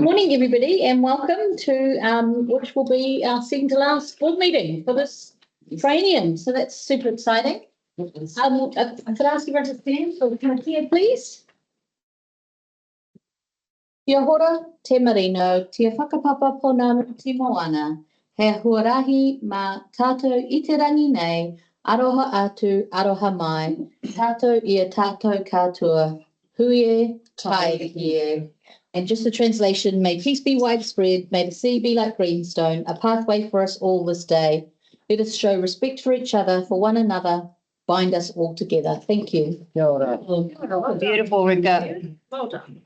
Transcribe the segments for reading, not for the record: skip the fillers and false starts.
morning, everybody, and welcome to which will be our second to last board meeting for this training. So that's super exciting. I could ask everyone to stand for the Karakia, please. Kia hora, te marino, te whakapapa pona te moana, he huarahi ma tātou I te rangi nei, aroha atu, aroha mai, tātou ia tātou kātua, huie, tai hie. And just the translation, may peace be widespread, may the sea be like greenstone, a pathway for us all this day. Let us show respect for each other, for one another, bind us all together. Thank you. Beautiful, Rika. Well done.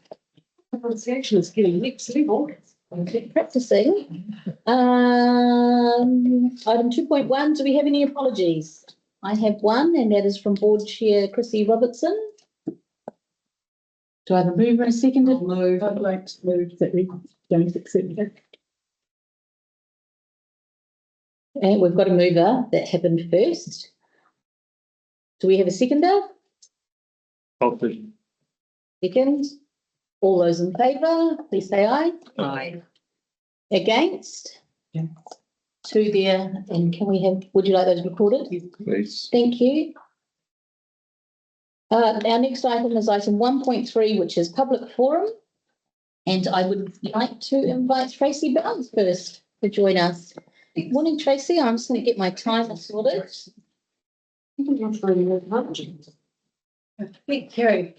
Pronunciation is getting next level. Okay, practicing. Item 2.1, do we have any apologies? I have one, and that is from Board Chair Chrissy Robertson. Do I have a mover and a seconder? Move. I'd like to move that we don't accept it. And we've got a mover that happened first. Do we have a seconder? Second. All those in favour, please say aye. Aye. Against? Yeah. Two there. And can we have, would you like those recorded? Please. Thank you. Our next item is item 1.3, which is public forum. And I would like to invite Tracy Barnes first to join us. Good morning, Tracy. I'm just going to get my timer sorted. Thank you.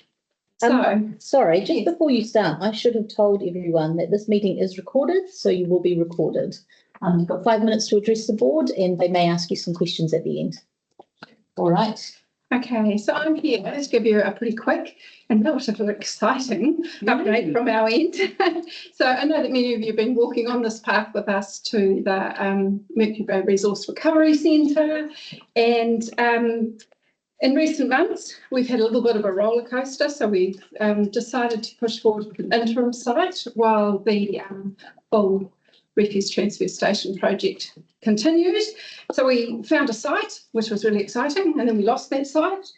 Sorry, just before you start, I should have told everyone that this meeting is recorded, so you will be recorded. You've got 5 minutes to address the board and they may ask you some questions at the end. All right. Okay, so I'm here to give you a pretty quick and relatively exciting update from our end. So I know that many of you have been walking on this path with us to the Mercury Bay Resource Recovery Centre, and in recent months we've had a little bit of a roller coaster. So we've decided to push forward with an interim site while the full refuse transfer station project continued. So we found a site, which was really exciting, and then we lost that site,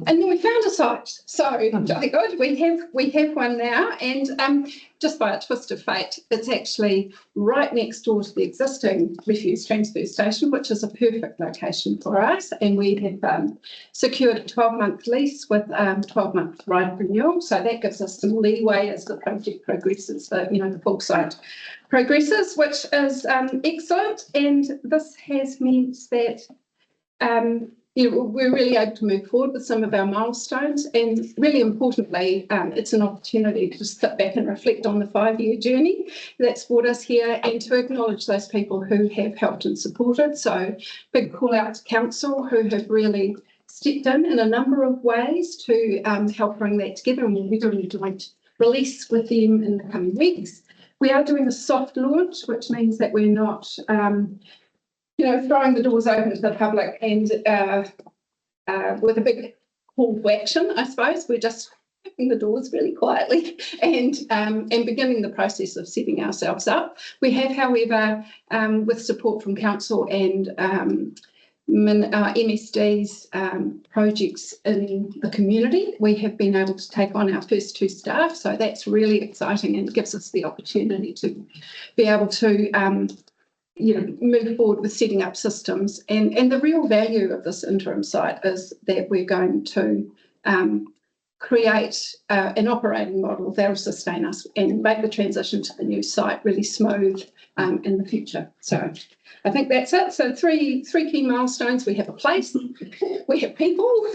and then we found a site. So jolly good, we have one now, and just by a twist of fate, it's actually right next door to the existing refuse transfer station, which is a perfect location for us. And we have secured a 12-month lease with 12-month right renewal. So that gives us some leeway as the project progresses, the full site progresses, which is excellent. And this has meant that we're really able to move forward with some of our milestones, and really importantly, it's an opportunity to just sit back and reflect on the 5-year journey that's brought us here, and to acknowledge those people who have helped and supported. So big call out to council, who have really stepped in a number of ways to help bring that together, and we'll be doing a joint release with them in the coming weeks. We are doing a soft launch, which means that we're not throwing the doors open to the public and with a big call to action, I suppose. We're just opening the doors really quietly and beginning the process of setting ourselves up. We have, however, with support from council and MSD's projects in the community, we have been able to take on our first 2 staff. So that's really exciting and gives us the opportunity to be able to move forward with setting up systems. And the real value of this interim site is that we're going to create an operating model that will sustain us and make the transition to the new site really smooth in the future. So I think that's it. So three key milestones. We have a place, we have people,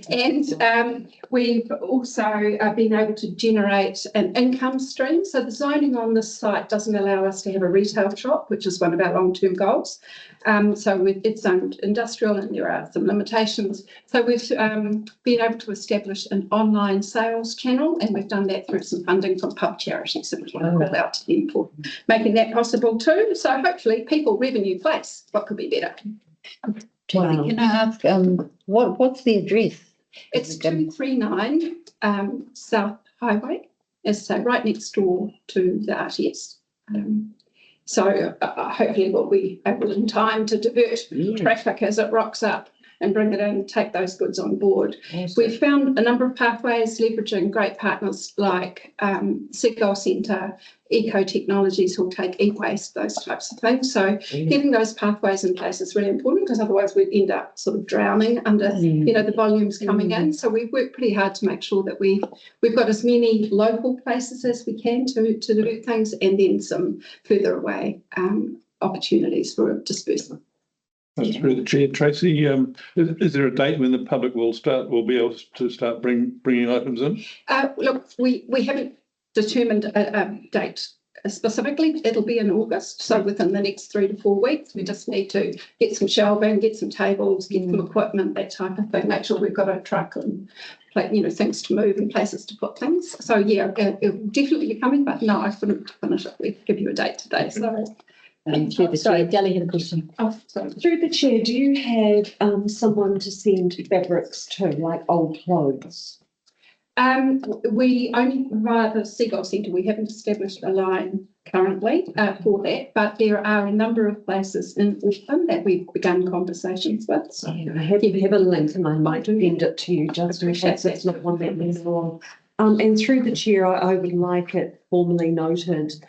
and we've also been able to generate an income stream. So the zoning on this site doesn't allow us to have a retail shop, which is one of our long-term goals. So it's zoned industrial, and there are some limitations. So we've been able to establish an online sales channel, and we've done that through some funding from pub charities. So we want to call out to them for making that possible too. So hopefully people, revenue, place, what could be better? Wow. Can I ask, what's the address? It's 239 South Highway, as I say, right next door to the RTS. So hopefully we'll be able in time to divert traffic as it rocks up and bring it in, take those goods on board. We've found a number of pathways leveraging great partners like Seagull Centre, Eco Technologies who'll take e-waste, those types of things. So getting those pathways in place is really important, because otherwise we'd end up sort of drowning under, you know, the volumes coming in. So we've worked pretty hard to make sure that we've got as many local places as we can to do things, and then some further away opportunities for disbursement. Through the chair, Tracy, is there a date when the public will be able to start bringing items in? Look, we haven't determined a date specifically. It'll be in August, so within the next 3 to 4 weeks. We just need to get some shelving, get some tables, get some equipment, that type of thing. Make sure we've got a truck and, you know, things to move and places to put things. So yeah, it will definitely be coming, but no, I couldn't finish it. We give you a date today. So. Sorry, Deli had a question. Oh, sorry. Through the chair, do you have someone to send fabrics to, like old clothes? We only via the Seagull Centre. We haven't established a line currently for that, but there are a number of places in Auckland that we've begun conversations with. So I have a link, and I might send it to you just in case it's not one that we know of. And through the chair, I would like it formally noted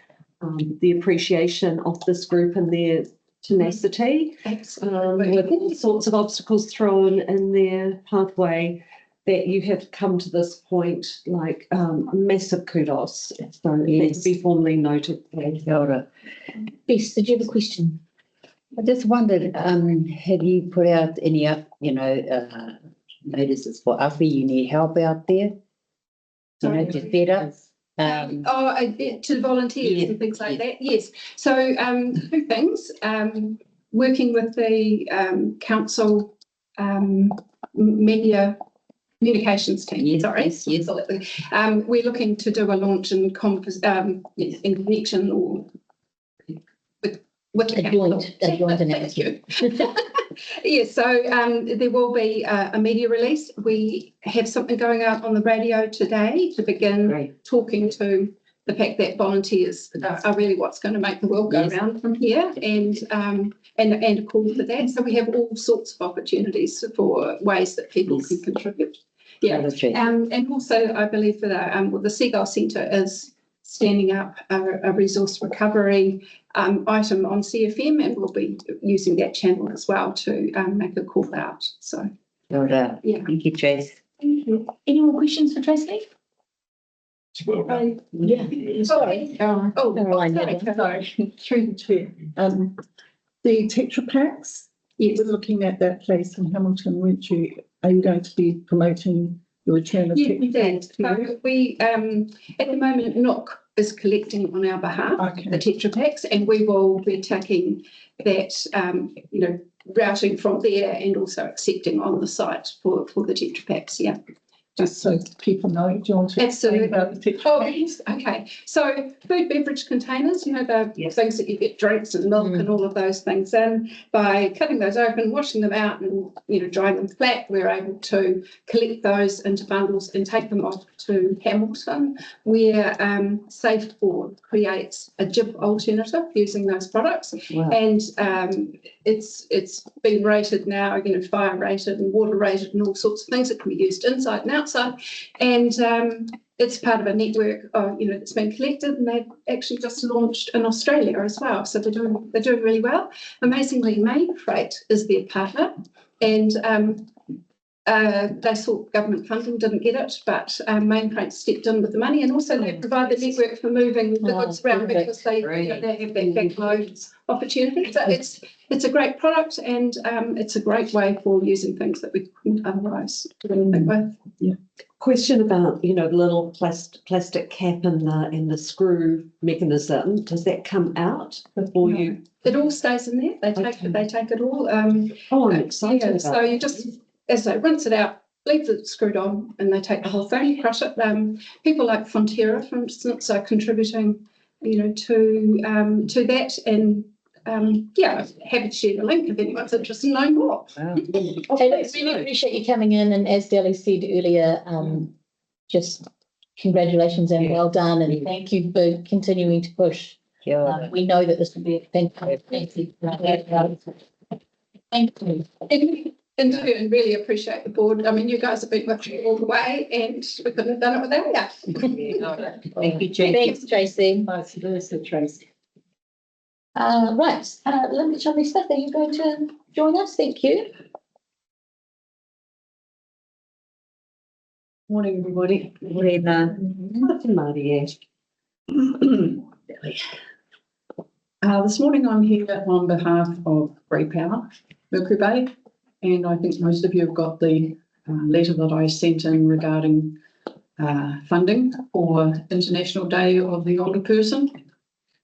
the appreciation of this group and their tenacity with all sorts of obstacles thrown in their pathway, that you have come to this point, like massive kudos. So it to be formally noted. Bess, did you have a question? I just wondered, have you put out any, notices for if you need help out there? You know, to set up. To volunteers and things like that. Yes. So 2 things. Working with the council media communications team. Yes, sorry. yes. We're looking to do a launch in connection or with the council. A joint Thank you. Yes, so there will be a media release. We have something going out on the radio today to begin talking to the fact that volunteers are really what's going to make the world go round from here, and a call for that. So we have all sorts of opportunities for ways that people can contribute. Yeah, and also I believe that the Seagull Centre is standing up a resource recovery item on CFM, and we'll be using that channel as well to make a call out. So, yeah. Thank you, Trace. Thank you. Any more questions for Tracy? Yeah. Sorry. Sorry. Through the chair. The Tetra Packs. Yes. We're looking at that place in Hamilton, weren't you? Are you going to be promoting the return of Yeah, we Tetra did. Packs? So we at the moment NOC is collecting on our behalf the Tetra Packs, and we will be taking that routing from there and also accepting on the site for the Tetra Packs. Yeah. Just so people know, do you want to Absolutely. explain about the Tetra Oh, Packs? yes. Okay. So food beverage containers, the things that you get drinks and milk and all of those things in, by cutting those open, washing them out and, drying them flat, we're able to collect those into bundles and take them off to Hamilton, where Safe Board creates a jib alternative using those products. Wow. And it's been rated now, fire rated and water rated and all sorts of things that can be used inside and outside. And it's part of a network that's been collected, and they've actually just launched in Australia as well. So they're doing really well. Amazingly, Main Freight is their partner, and they sought government funding, didn't get it, but Main Freight stepped in with the money, and also they provide the network for moving the goods around, because they have that backload opportunity. So it's a great product, and it's a great way for using things that we couldn't otherwise do anything with. Yeah. Question about, the little plastic cap and the screw mechanism. Does that come out before you? It all stays in there. They take it all. I'm excited about so you just, as they rinse it out, leave it screwed on, and they take the whole thing, crush it. People like Fonterra, for instance, are contributing, to that, and happy to share the link if anyone's interested in knowing more. Wow. Hey, look, really appreciate you coming in, and as Deli said earlier, just congratulations and well done, and thank you for continuing to push. We know that this will be a fantastic. Thank you. in turn, really appreciate the board. I mean, you guys have been with me all the way and we couldn't have done it without you. Thank you, Tracy. Thanks, Tracy. Vice versa, Tracy. Right, Lovely Smith, are you going to join us? Thank you. Morning, everybody. Morning, Maria. This morning I'm here on behalf of Grey Power, Mercury Bay, and I think most of you have got the letter that I sent in regarding funding for International Day of the Older Person.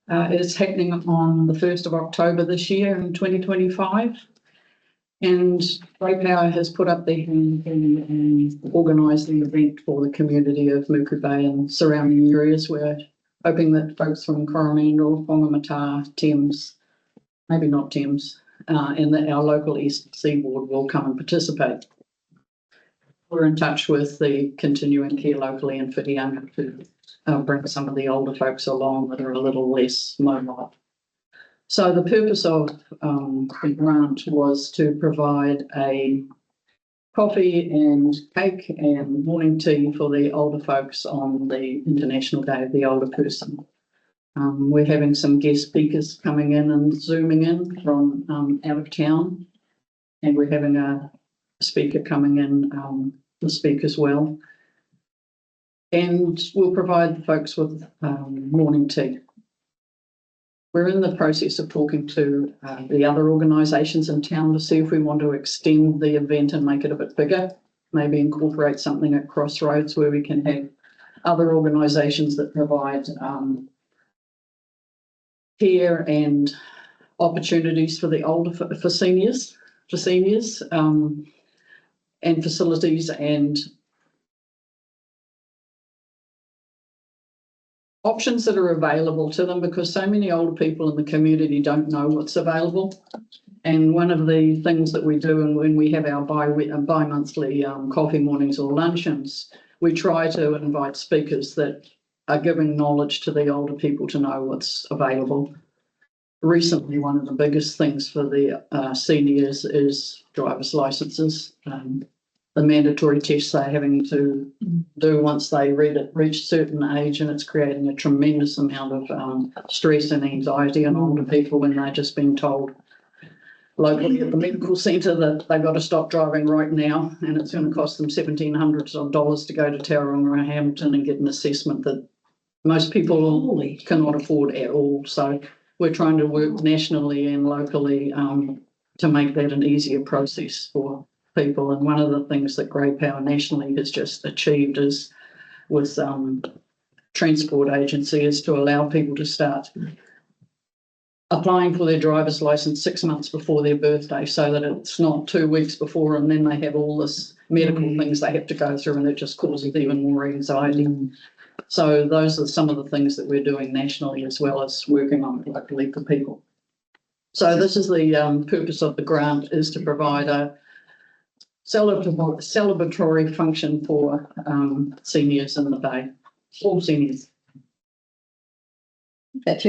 It is happening on the 1st of October this year in 2025. And Grey Power has put up their hand and organised the event for the community of Mercury Bay and surrounding areas. We're hoping that folks from Coromandel, Whangamata, Thames, maybe not Thames, and that our local East Seaboard will come and participate. We're in touch with the continuing care locally in Whitianga to bring some of the older folks along that are a little less mobile. So the purpose of the grant was to provide a coffee and cake and morning tea for the older folks on the International Day of the Older Person. We're having some guest speakers coming in and zooming in from out of town, and we're having a speaker coming in to speak as well. And we'll provide folks with morning tea. We're in the process of talking to the other organisations in town to see if we want to extend the event and make it a bit bigger, maybe incorporate something at Crossroads where we can have other organisations that provide care and opportunities for the older, for seniors, and facilities and options that are available to them, because so many older people in the community don't know what's available. And one of the things that we do, and when we have our bi-monthly coffee mornings or luncheons, we try to invite speakers that are giving knowledge to the older people to know what's available. Recently, one of the biggest things for the seniors is driver's licenses. The mandatory tests they're having to do once they reach a certain age, and it's creating a tremendous amount of stress and anxiety in older people when they're just being told locally at the medical centre that they've got to stop driving right now, and it's going to cost them $1,700 to go to Tauranga or Hamilton and get an assessment that most people cannot afford at all. So we're trying to work nationally and locally to make that an easier process for people. And one of the things that Grey Power nationally has just achieved is with transport agency is to allow people to start applying for their driver's license 6 months before their birthday, so that it's not 2 weeks before and then they have all this medical things they have to go through, and it just causes even more anxiety. So those are some of the things that we're doing nationally, as well as working on locally for people. So this is the purpose of the grant, is to provide a celebratory function for seniors in the Bay, all seniors. Thank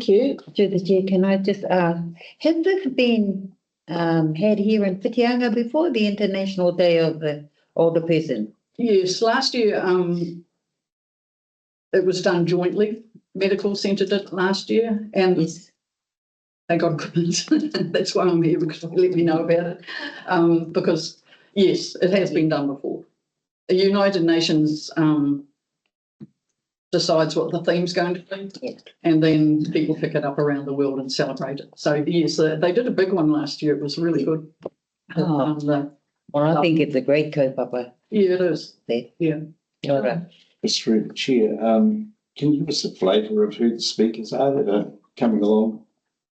you. Through the chair, can I just ask, has this been had here in Whitianga before, the International Day of the Older Person? Yes, last year it was done jointly. Medical Centre did it last year, and Yes. they got grants. That's why I'm here, because they let me know about it. Because yes, it has been done before. The United Nations decides what the theme's going to be, Yes. and then people pick it up around the world and celebrate it. So yes, they did a big one last year. It was really good. Oh. Well, I think it's a great kaupapa Yeah, it is. there. Yeah. Kia ora. Just through the chair, can you give us a flavour of who the speakers are that are coming along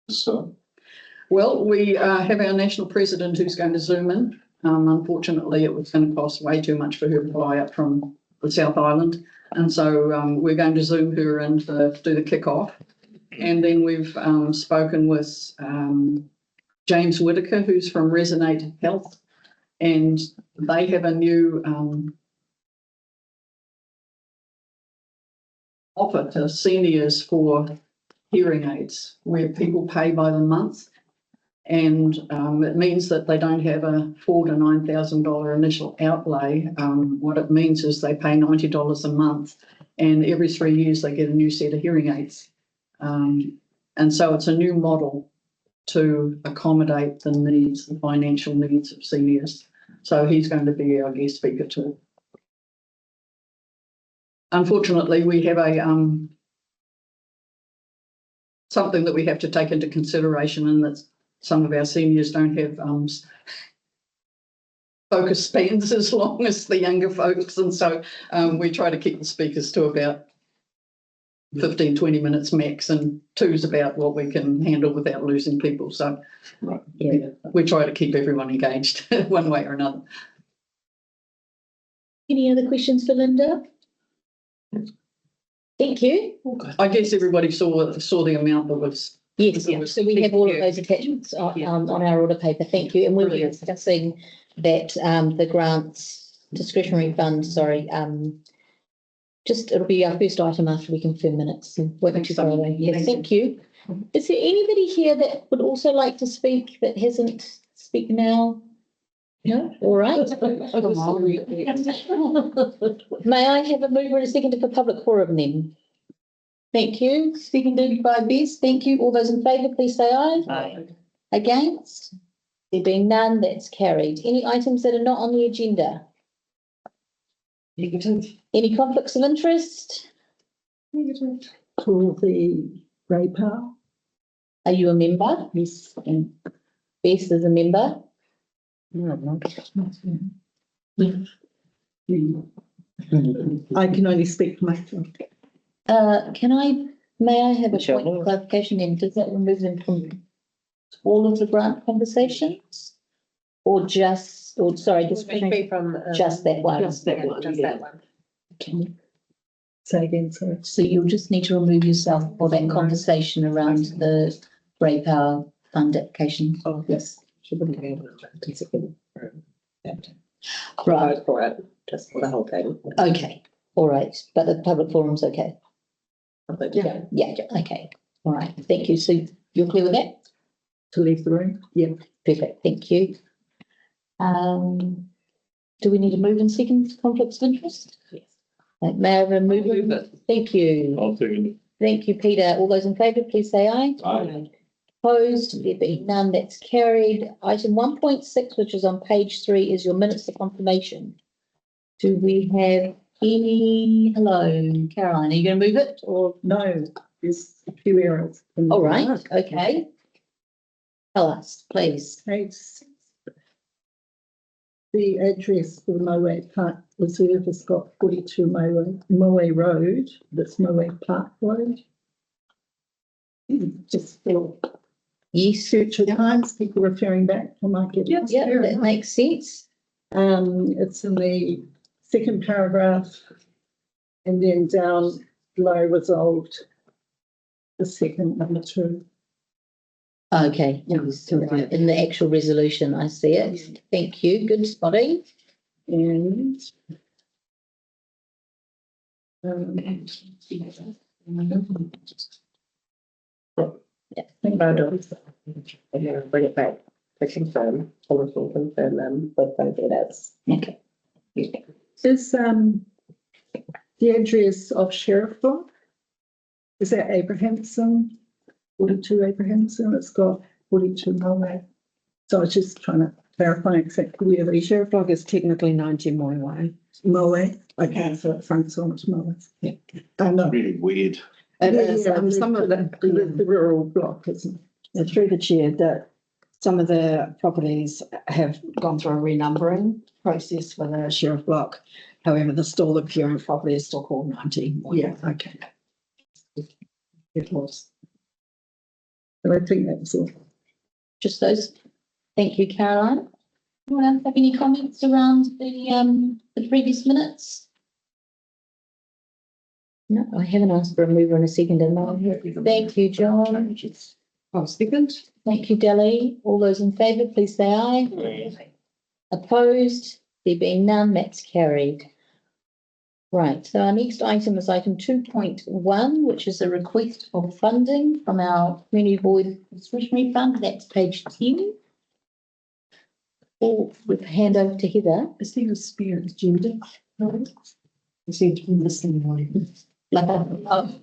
this time? Well, we have our national president who's going to Zoom in. Unfortunately, it was going to cost way too much for her to fly up from the South Island. And so we're going to Zoom her in to do the kick-off. And then we've spoken with James Whitaker, who's from Resonate Health, and they have a new offer to seniors for hearing aids, where people pay by the month. And it means that they don't have a $4,000 to $9,000 initial outlay. What it means is they pay $90 a month, and every 3 years they get a new set of hearing aids. And so it's a new model to accommodate the needs, the financial needs of seniors. So he's going to be our guest speaker too. Unfortunately, we have a something that we have to take into consideration, and that some of our seniors don't have focus spans as long as the younger folks, and so we try to keep the speakers to about 15, 20 minutes max, and 2 is about what we can handle without losing people. So yeah, we try to keep everyone engaged one way or another. Any other questions for Linda? Thank you. I guess everybody saw the amount that was. Yes, so we have all of those attachments on our order paper. Thank you. And we were discussing that the grants discretionary fund, it'll be our first item after we confirm minutes. So won't too far away. Yes, thank you. Is there anybody here that would also like to speak that hasn't speak now? No? All right. May I have a mover and a seconder for public forum then? Thank you. Seconded by Bess. Thank you. All those in favour, please say aye. Aye. Against? There being none, that's carried. Any items that are not on the agenda? Negative. Any conflicts of interest? Negative. For the grey power. Are you a member? Yes. And Bess is a member. I can only speak for myself. May I have a point of clarification then? Does that remove them from all of the grant conversations? Or just that one? Just that one. Just that one. Okay. Say again, sorry. So you'll just need to remove yourself for that conversation around the grey power fund application. Oh, yes. She wouldn't be able to second. Right, For it, just for the whole thing. okay, all right, but the public forum's okay? Yeah. Yeah, okay, all right, thank you. So you're clear with that? To leave the room? Yeah. Perfect, thank you. Do we need to move and second conflicts of interest? Yes. May I have a mover? Thank you. I'll second it. Thank you, Peter. All those in favour, please say aye. Aye. Opposed, there being none, that's carried. Item 1.6, which is on page 3, is your minutes of confirmation. Do we have any? Hello, Caroline, are you going to move it or? No, there's a few errors. All right, okay. Tell us, please. Page 6. The address for Moe Park Reserve has got 42 Moe Road. That's Moe Park Road. Just still Yes. future times, people referring back, I might get it. Yeah, that makes sense. It's in the second paragraph, and then down below resolved, the second number 2. Okay, right, in the actual resolution, I see it. Thank you, good spotting. And And then bring it back to confirm, or we'll confirm them with both edits. Okay. is the address of Sheriff Block, is that Abrahamson? 42 Abrahamson, it's got 42 Moe. So I was just trying to clarify exactly where the Sheriff Block is technically 90 Moe. Moe, okay, so it fronts on to Moe. Yeah. I know. Really weird. It is, some of the rural block, isn't it? through the chair, that some of the properties have gone through a renumbering process for the Sheriff Block. However, the parent property is still called 90 Moe. Yeah, okay. It was. So I think that was all. Just those. Thank you, Caroline. Anyone else have any comments around the previous minutes? No, I haven't asked for a mover and a seconder. No. Thank you, John. Oh, second. Thank you, Delly. All those in favour, please say aye. Aye. Opposed? There being none, that's carried. Right, so our next item is item 2.1, which is a request for funding from our Community Board Discretionary Fund. That's page 10. Or with hand over to Heather. Is there a spare agenda? No. You seem to be missing one. Like, oh,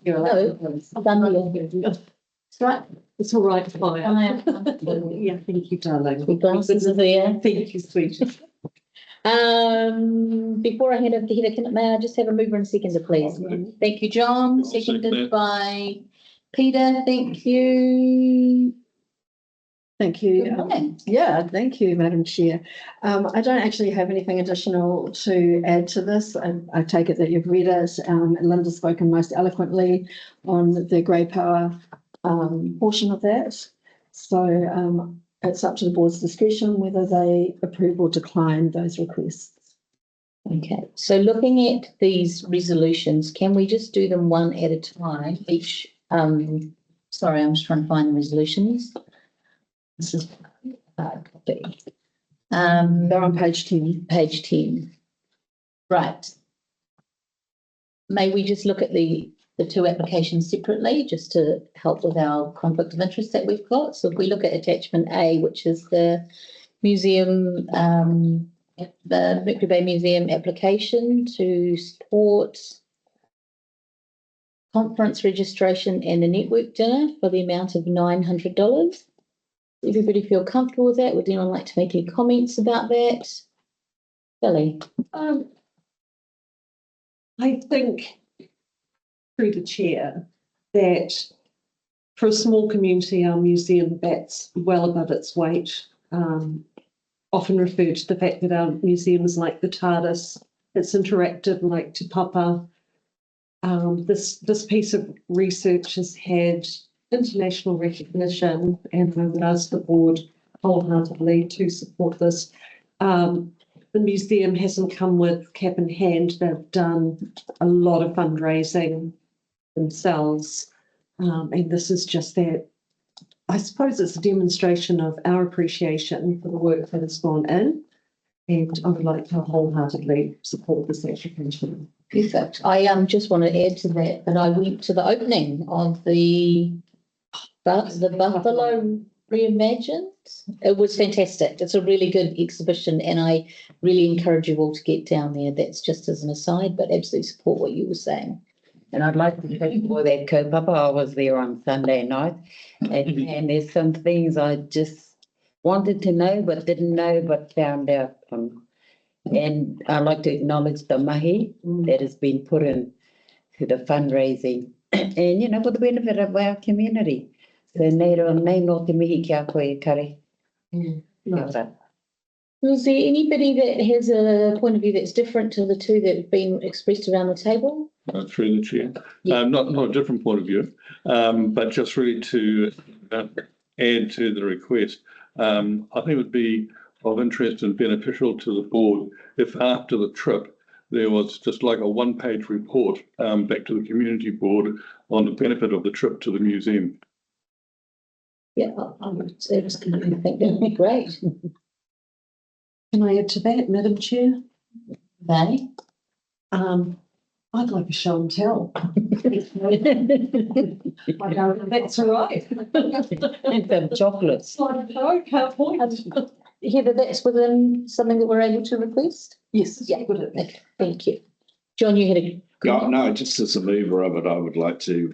no, done here. That's right. It's all right, fine. Yeah, thank you, darling. The glasses are there. Thank you, sweetie. Before I hand over to Heather, may I just have a mover and seconder, please? Thank you, John. second Seconded that. by Peter. Thank you. Thank you. Good morning. Yeah, thank you, Madam Chair. I don't actually have anything additional to add to this. I take it that you've read it. And Linda's spoken most eloquently on the grey power portion of that. So it's up to the board's discretion whether they approve or decline those requests. Okay, so looking at these resolutions, can we just do them one at a time? Each, sorry, I'm just trying to find the resolutions. This is copy. They're on page 10. Page 10. Right. May we just look at the two applications separately, just to help with our conflict of interest that we've got? So if we look at attachment A, which is the museum, the Mercury Bay Museum application to support conference registration and a network dinner for the amount of $900. Everybody feel comfortable with that? Would anyone like to make any comments about that? Billy? I think through the chair that for a small community, our museum bats well above its weight. Often refer to the fact that our museum is like the TARDIS. It's interactive like Te Papa. This piece of research has had international recognition, and I would ask the board wholeheartedly to support this. The museum hasn't come with cap in hand. They've done a lot of fundraising themselves, and this is just that. I suppose it's a demonstration of our appreciation for the work that has gone in, and I would like to wholeheartedly support this application. Perfect. I just want to add to that, I went to the opening of the Buffalo Reimagined. It was fantastic. It's a really good exhibition, and I really encourage you all to get down there. That's just as an aside, but absolutely support what you were saying. And I'd like to thank for that kaupapa. I was there on Sunday night, and there's some things I just wanted to know but didn't know but found out from. And I'd like to acknowledge the mahi that has been put in to the fundraising, and for the benefit of our community. So nei no te mihi kia koe kare. Was there anybody that has a point of view that's different to the two that have been expressed around the table? Through the chair. Yeah. Not a different point of view, but just really to add to the request. I think it would be of interest and beneficial to the board if after the trip there was just like a one-page report back to the community board on the benefit of the trip to the museum. Yeah, I would absolutely think that would be great. Can I add to that, Madam Chair? They? I'd like a show and tell. That's all right. And some chocolates. I can't wait. Heather, that's within something that we're able to request? Yes, Yeah. good at that. Okay, thank you. John, you had a No, just as a mover of it, I would like to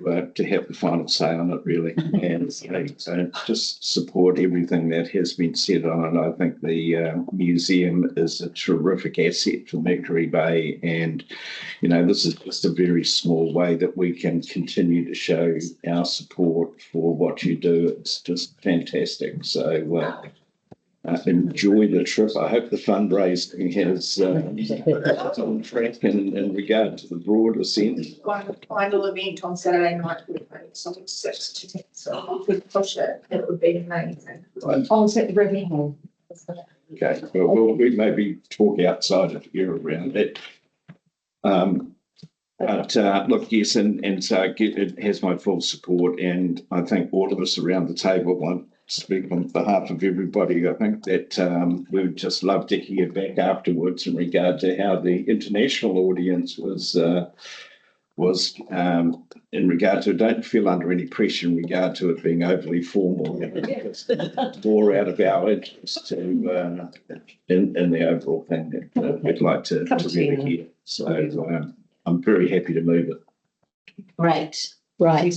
have the final say on it, really, and so just support everything that has been said on it. I think the museum is a terrific asset for Mercury Bay, and this is just a very small way that we can continue to show our support for what you do. It's just fantastic. So. Enjoy the trip. I hope the fundraising has on track in regard to the broader sense. One final event on Saturday night would be something 6 to 10. So if we push it, it would be amazing. Oh, is that the river hall? Okay, well, we maybe talk outside of here around it. But look, yes, and so it has my full support, and I think all of us around the table want speak on behalf of everybody. I think that we would just love to hear back afterwards in regard to how the international audience was in regard to. Don't feel under any pressure in regard to it being overly formal. It's more out of our interest to in the overall thing that we'd like to really hear. So I'm very happy to move it. Great, right.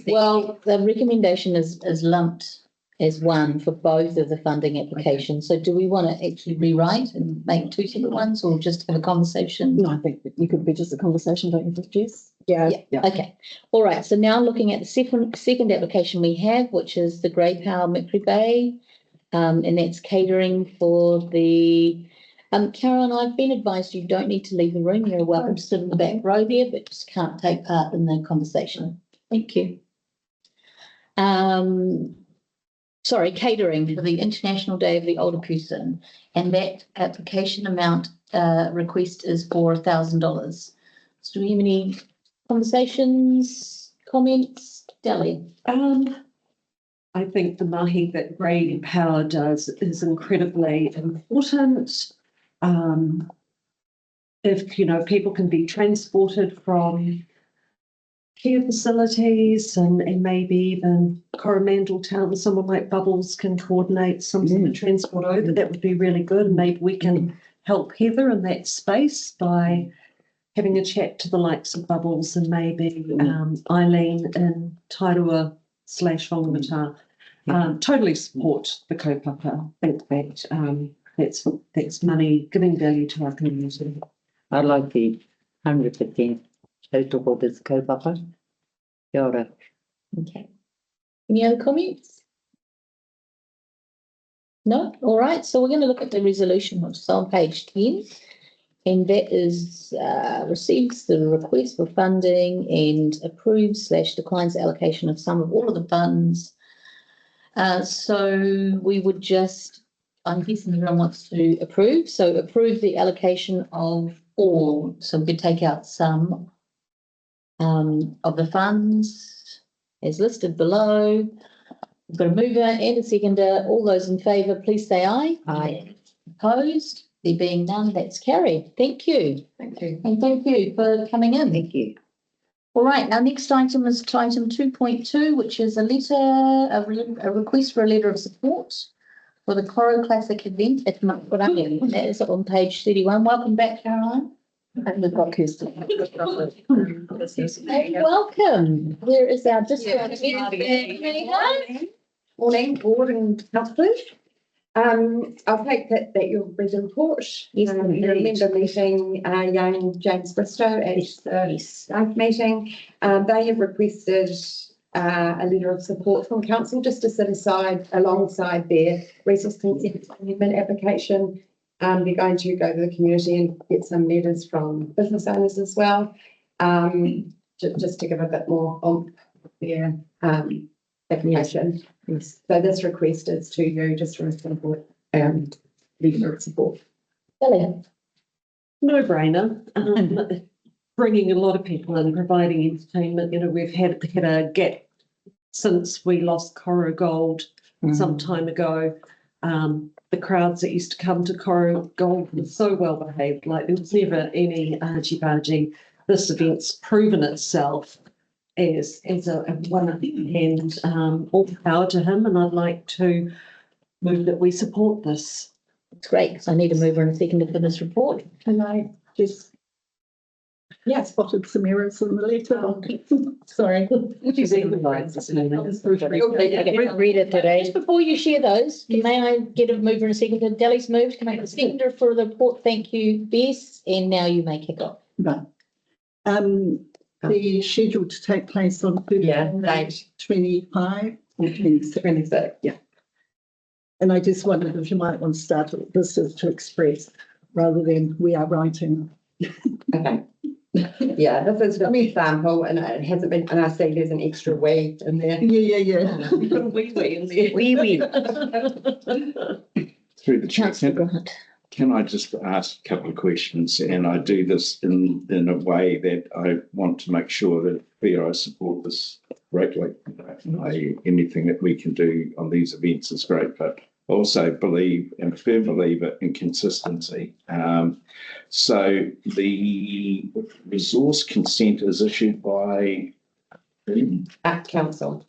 Well, the recommendation is lumped as one for both of the funding applications. So do we want to actually rewrite and make two separate ones or just have a conversation? No, I think that you could be just a conversation, don't you think, Jess? Yeah. Okay. All right. So now looking at the second application we have, which is the Grey Power Mercury Bay, and that's catering for the. Caroline, I've been advised you don't need to leave the room. You're welcome to sit in the back row there, but just can't take part in the conversation. Thank you. Sorry, catering for the International Day of the Older Person, and that application amount request is for $1,000. So do we have any conversations, comments? Deli? I think the mahi that Grey Power does is incredibly important. If, you know, people can be transported from care facilities and maybe even Coromandel Town, someone like Bubbles can coordinate some sort of transport over, that would be really good. And maybe we can help Heather in that space by having a chat to the likes of Bubbles and maybe Eileen in Tairua/Whangamata. Totally support the kaupapa. I think that that's money giving value to our community. I like the 100% total of this kaupapa. Kia ora. Okay. Any other comments? No? All right. So we're going to look at the resolution, which is on page 10. And that is receives the request for funding and approves/declines the allocation of some of all of the funds. So we would just, I'm guessing everyone wants to approve. So approve the allocation of all. So we could take out some of the funds as listed below. We've got a mover and a seconder. All those in favour, please say aye. Aye. Opposed? There being none, that's carried. Thank you. Thank you. And thank you for coming in. Thank you. All right, our next item is item 2.2, which is a request for a letter of support for the Coro Classic Event at Matarangi. That is on page 31. Welcome back, Caroline. And we've got Kirsten. Hey, welcome. Where is our discretionary? Morning, board and councillors. I'll take that you'll read the report. Yes, You indeed. remember meeting young James Bristow at the staff meeting. They have requested a letter of support from council just to set aside alongside their resource consent amendment application. They're going to go to the community and get some letters from business owners as well, just to give a bit more oomph their application. Yes. So this request is to you just for a simple letter of support. Ellie. No brainer. Bringing a lot of people in, providing entertainment. You know, we've had a gap since we lost Coro Gold some time ago. The crowds that used to come to Coro Gold were so well behaved. Like there was never any argy-bargy. This event's proven itself as a winner, and all power to him. And I'd like to move that we support this. It's great because I need a mover and a seconder for this report. Can I just, spotted some errors in the letter. Sorry. She's improvised this morning. Read it today. Just before you share those, may I get a mover and a seconder? Deli's moved. Can I get a seconder for the report? Thank you, Bess. And now you may kick off. Right. The schedule to take place on 25 or 26. 26. Yeah. And I just wondered if you might want to start with this as to express rather than we are writing. Okay. Yeah, this is an example, and it hasn't been, and I see there's an extra we in there. Yeah. We've got a wee in there. Wee. Through the chair, Councillor Grant. can I just ask a couple of questions? And I do this in a way that I want to make sure that I support this greatly. Anything that we can do on these events is great, but also believe and a firm believer in consistency. So the resource consent is issued by Council.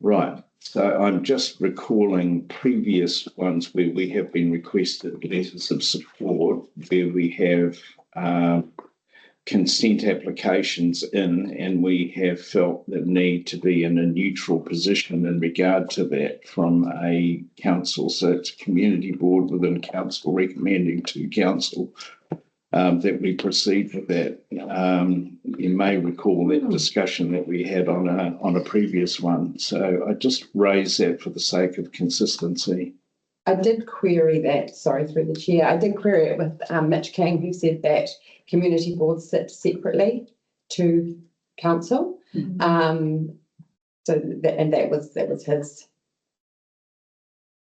Right. So I'm just recalling previous ones where we have been requested letters of support, where we have consent applications in, and we have felt the need to be in a neutral position in regard to that from a council. So it's a community board within council recommending to council that we proceed with that. You may recall that discussion that we had on a previous one. So I just raise that for the sake of consistency. I did query that, sorry, through the chair. I did query it with Mitch King, who said that community boards sit separately to council. So that was his.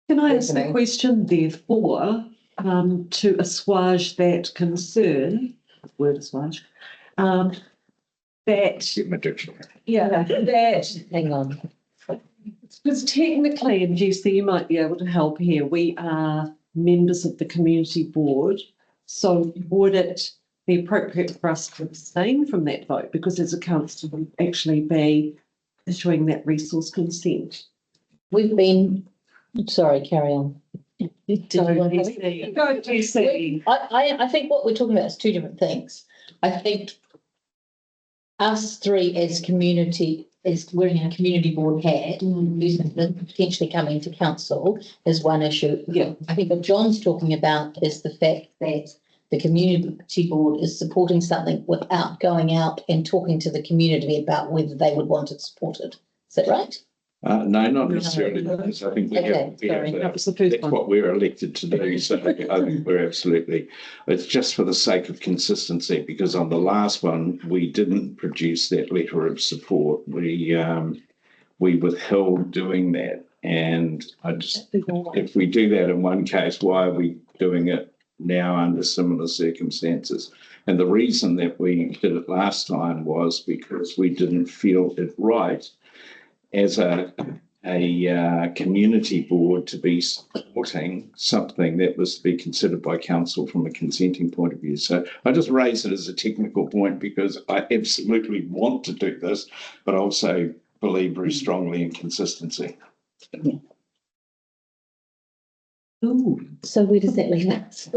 Can I ask a question therefore, to assuage that concern, word assuage, that, Hang on. because technically, and Jesse, you might be able to help here, we are members of the community board. So would it be appropriate for us to abstain from that vote? Because as a council, we'd actually be issuing that resource consent. We've been, sorry, carry on. Go, Jesse. I think what we're talking about is two different things. I think us three as community, as wearing a community board hat, who's potentially coming to council is one issue. Yeah. I think what John's talking about is the fact that the community board is supporting something without going out and talking to the community about whether they would want it supported. Is that right? No, not necessarily, because I think that's what we're elected to do. So I think we're absolutely, it's just for the sake of consistency, because on the last one, we didn't produce that letter of support. We withheld doing that. And I just, if we do that in one case, why are we doing it now under similar circumstances? And the reason that we did it last time was because we didn't feel it right as a community board to be supporting something that was to be considered by council from a consenting point of view. So I just raise it as a technical point because I absolutely want to do this, but also believe very strongly in consistency. Yeah. Ooh. So where does that leave us?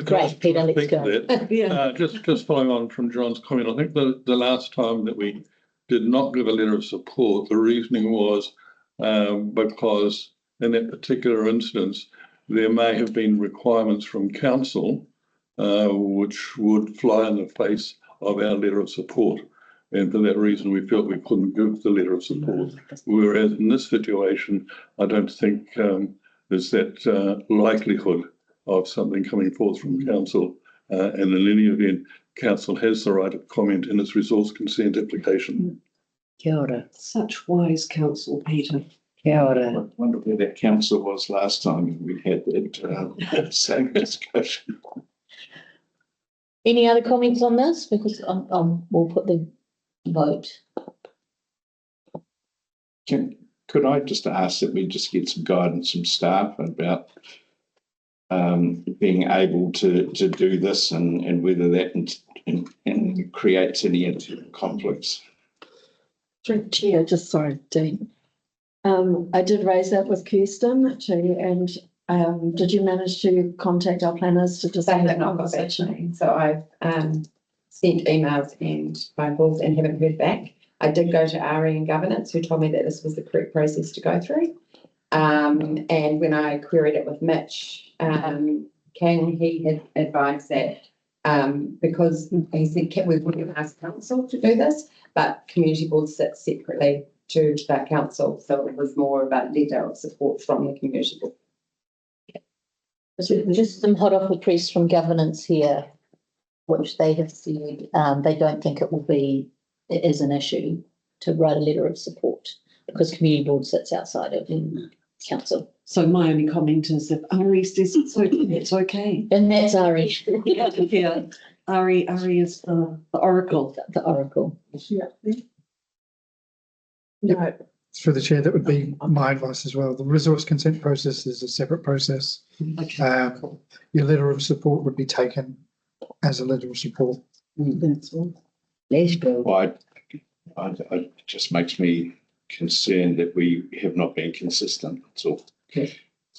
Great, Peter, let's go. Just following on from John's comment, I think the last time that we did not give a letter of support, the reasoning was because in that particular instance, there may have been requirements from council which would fly in the face of our letter of support. And for that reason, we felt we couldn't give the letter of support. Whereas in this situation, I don't think there's that likelihood of something coming forth from council. And in any event, council has the right of comment in its resource consent application. Kia ora. Such wise counsel, Peter. Kia ora. I wonder where that council was last time we had that same discussion. Any other comments on this? Because we'll put the vote. Could I just ask that we just get some guidance from staff about being able to do this and whether that and creates any internal conflicts? Through Chair, just sorry, Dean. I did raise that with Kirsten too, and did you manage to contact our planners to just have that conversation? So I've sent emails and phone calls and haven't heard back. I did go to RE and governance, who told me that this was the correct process to go through. And when I queried it with Mitch King, he had advised that because he said we wouldn't ask council to do this, but community boards sit separately to that council. So it was more about letter of support from the community board. Just some hot off the press from governance here, which they have said they don't think it is an issue to write a letter of support because community board sits outside of council. So my only comment is if RE says it's okay, it's okay. And that's RE. Yeah, RE is the oracle. The oracle. Is she up there? No, Through the chair, that would be my advice as well. The resource consent process is a separate process. Your letter of support would be taken as a letter of support. that's all. Let's go. Well, it just makes me concerned that we have not been consistent. So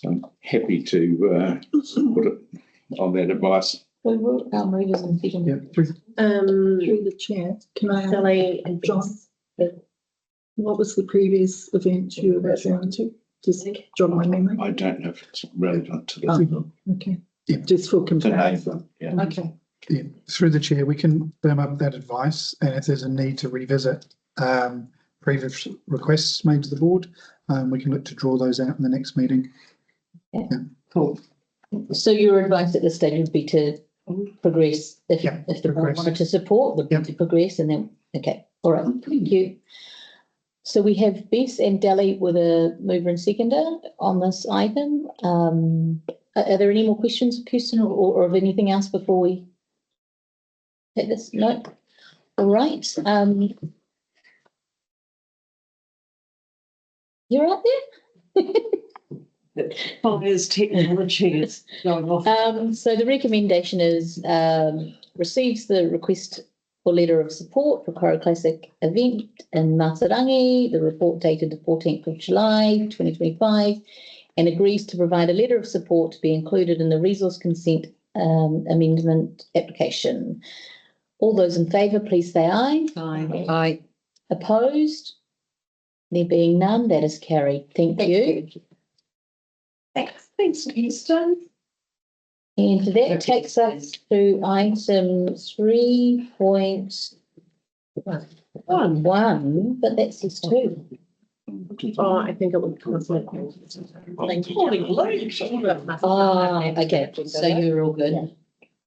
I'm happy to put it on that advice. We will, our movers and second. Yeah, through Through the chair, can I ask, Sally and John, what was the previous event you were referring to? Just jog my memory. I don't know if it's relevant to the Okay, Yeah. just for name. comparison. Yeah. Okay. Yeah, through the chair, we can firm up that advice, and if there's a need to revisit previous requests made to the board, we can look to draw those out in the next meeting. Cool. So your advice at this stage would be to progress, if Yeah, the board progress. wanted to support, would be Yeah. to progress, and then, okay, all right, thank you. So we have Bess and Delhi with a mover and seconder on this item. Are there any more questions, Kirsten, or of anything else before we take this? No? All right. You're out there? Fires technology is going off. So the recommendation is, receives the request for letter of support for Coro Classic Event in Matarangi, the report dated the 14th of July, 2025, and agrees to provide a letter of support to be included in the resource consent amendment application. All those in favour, please say aye. Aye. Opposed? There being none, that is carried. Thank you. Thanks, Kirsten. And that takes us to item 3.1, but that says 2. Oh, I think it would. Okay, so you're all good.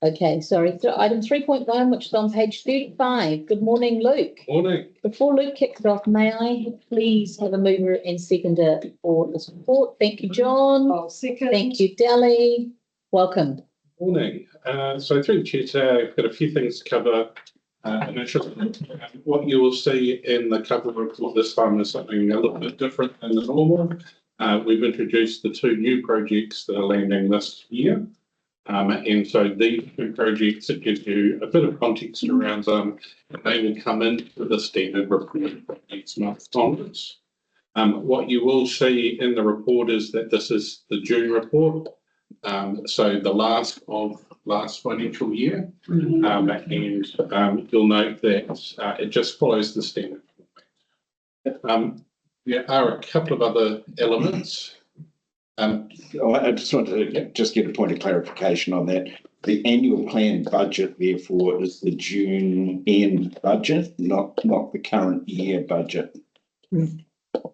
Okay, sorry. So item 3.1, which is on page 35. Good morning, Luke. Morning. Before Luke kicks off, may I please have a mover and seconder for the support? Thank you, John. I'll second. Thank you, Delhi. Welcome. Morning. So through the chair today, I've got a few things to cover. Initially, what you will see in the cover report this time is something a little bit different than the normal. We've introduced the 2 new projects that are landing this year. And so these 2 projects, it gives you a bit of context around them, and they will come into the standard report next month onwards. What you will see in the report is that this is the June report. So the last of last financial year, and you'll note that it just follows the standard. There are a couple of other elements. I just want to just get a point of clarification on that. The annual planned budget, therefore, is the June end budget, not the current year budget.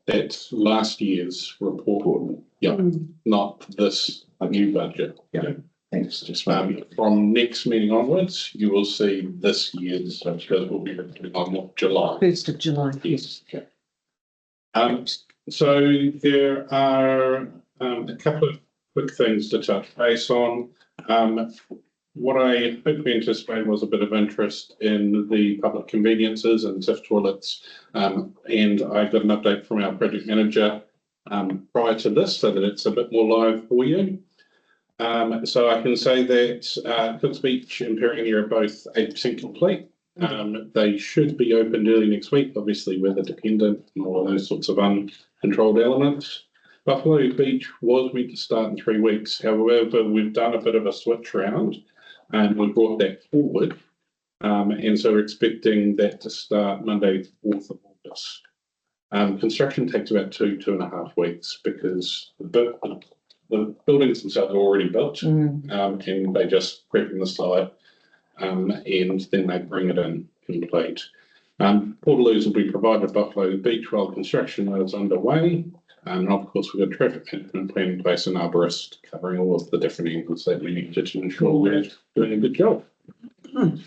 That's last year's report. Yeah, not this new budget. Yeah. Thanks. Just from next meeting onwards, you will see this year's, because we'll be reporting on July. 1st of July. Yes. So there are a couple of quick things to touch base on. What I hope we anticipated was a bit of interest in the public conveniences and TIF toilets. And I got an update from our project manager prior to this so that it's a bit more live for you. So I can say that Cook's Beach and Matarangi are both 80% complete. They should be opened early next week, obviously weather dependent and all those sorts of uncontrolled elements. Buffalo Beach was meant to start in 3 weeks. However, we've done a bit of a switch around and we brought that forward. And so we're expecting that to start Monday, 4th of August. Construction takes about 2.5 weeks because the buildings themselves are already built, and they just prep in the site, and then they bring it in complete. Portaloos will be provided at Buffalo Beach while construction is underway. And of course, we've got a traffic management plan in place and arborist covering all of the different angles that we need to ensure we're doing a good job. And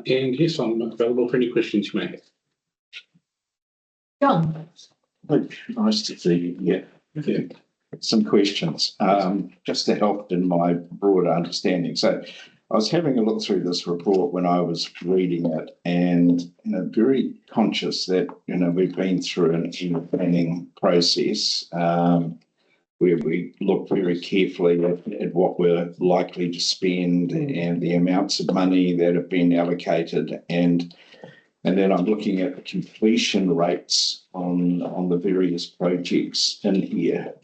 yes, I'm available for any questions you may have. John. Nice to see you. Yeah. Some questions, just to help in my broader understanding. So I was having a look through this report when I was reading it, and very conscious that we've been through an annual planning process where we look very carefully at what we're likely to spend and the amounts of money that have been allocated, and then I'm looking at the completion rates on the various projects in here.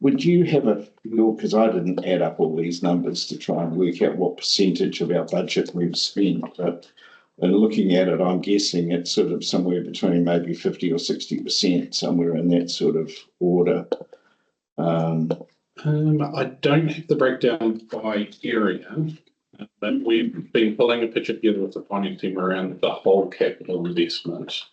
Would you have a feel, because I didn't add up all these numbers to try and work out what percentage of our budget we've spent, but in looking at it, I'm guessing it's sort of somewhere between maybe 50 or 60%, somewhere in that sort of order. I don't have the breakdown by area, but we've been pulling a picture together with the finance team around the whole capital investment,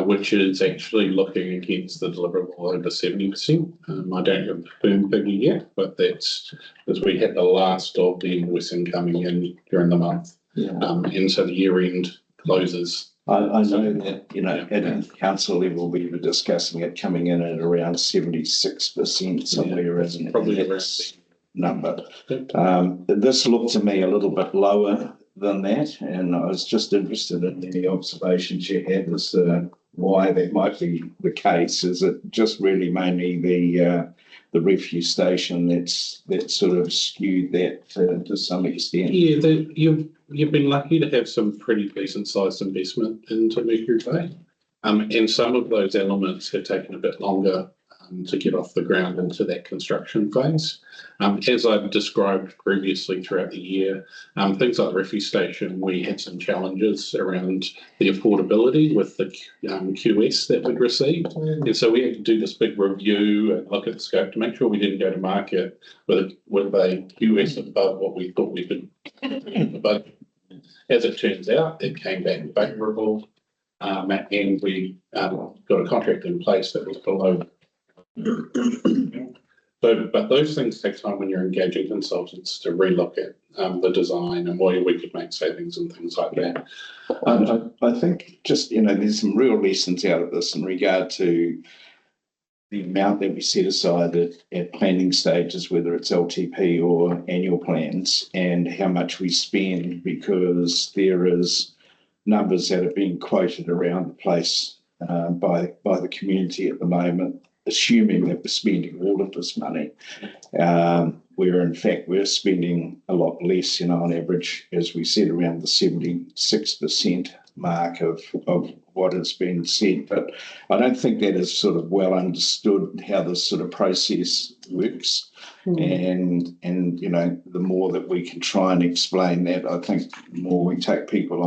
which is actually looking against the deliverable over 70%. I don't have the firm figure yet, but that's because we had the last of the invoicing coming in during the month. And so the year end closes. I know that, at the council level, we were discussing it coming in at around 76%, somewhere in probably around that number. This looked to me a little bit lower than that, and I was just interested in any observations you had as to why that might be the case. Is it just really mainly the refuse station that's sort of skewed that to some extent? Yeah, you've been lucky to have some pretty decent sized investment into Mercury Bay, and some of those elements have taken a bit longer to get off the ground into that construction phase. As I've described previously throughout the year, things like the refuse station, we had some challenges around the affordability with the QS that we'd received. And so we had to do this big review and look at the scope to make sure we didn't go to market with a QS above what we thought we could. But as it turns out, it came back favourable, and we got a contract in place that was below. But those things take time when you're engaging consultants to relook at the design and where we could make savings and things like that. I think just, there's some real lessons out of this in regard to the amount that we set aside at planning stages, whether it's LTP or annual plans, and how much we spend, because there is numbers that are being quoted around the place by the community at the moment, assuming that we're spending all of this money, where in fact we're spending a lot less, on average, as we said, around the 76% mark of what has been said. But I don't think that is sort of well understood how this sort of process works. And the more that we can try and explain that, I think the more we take people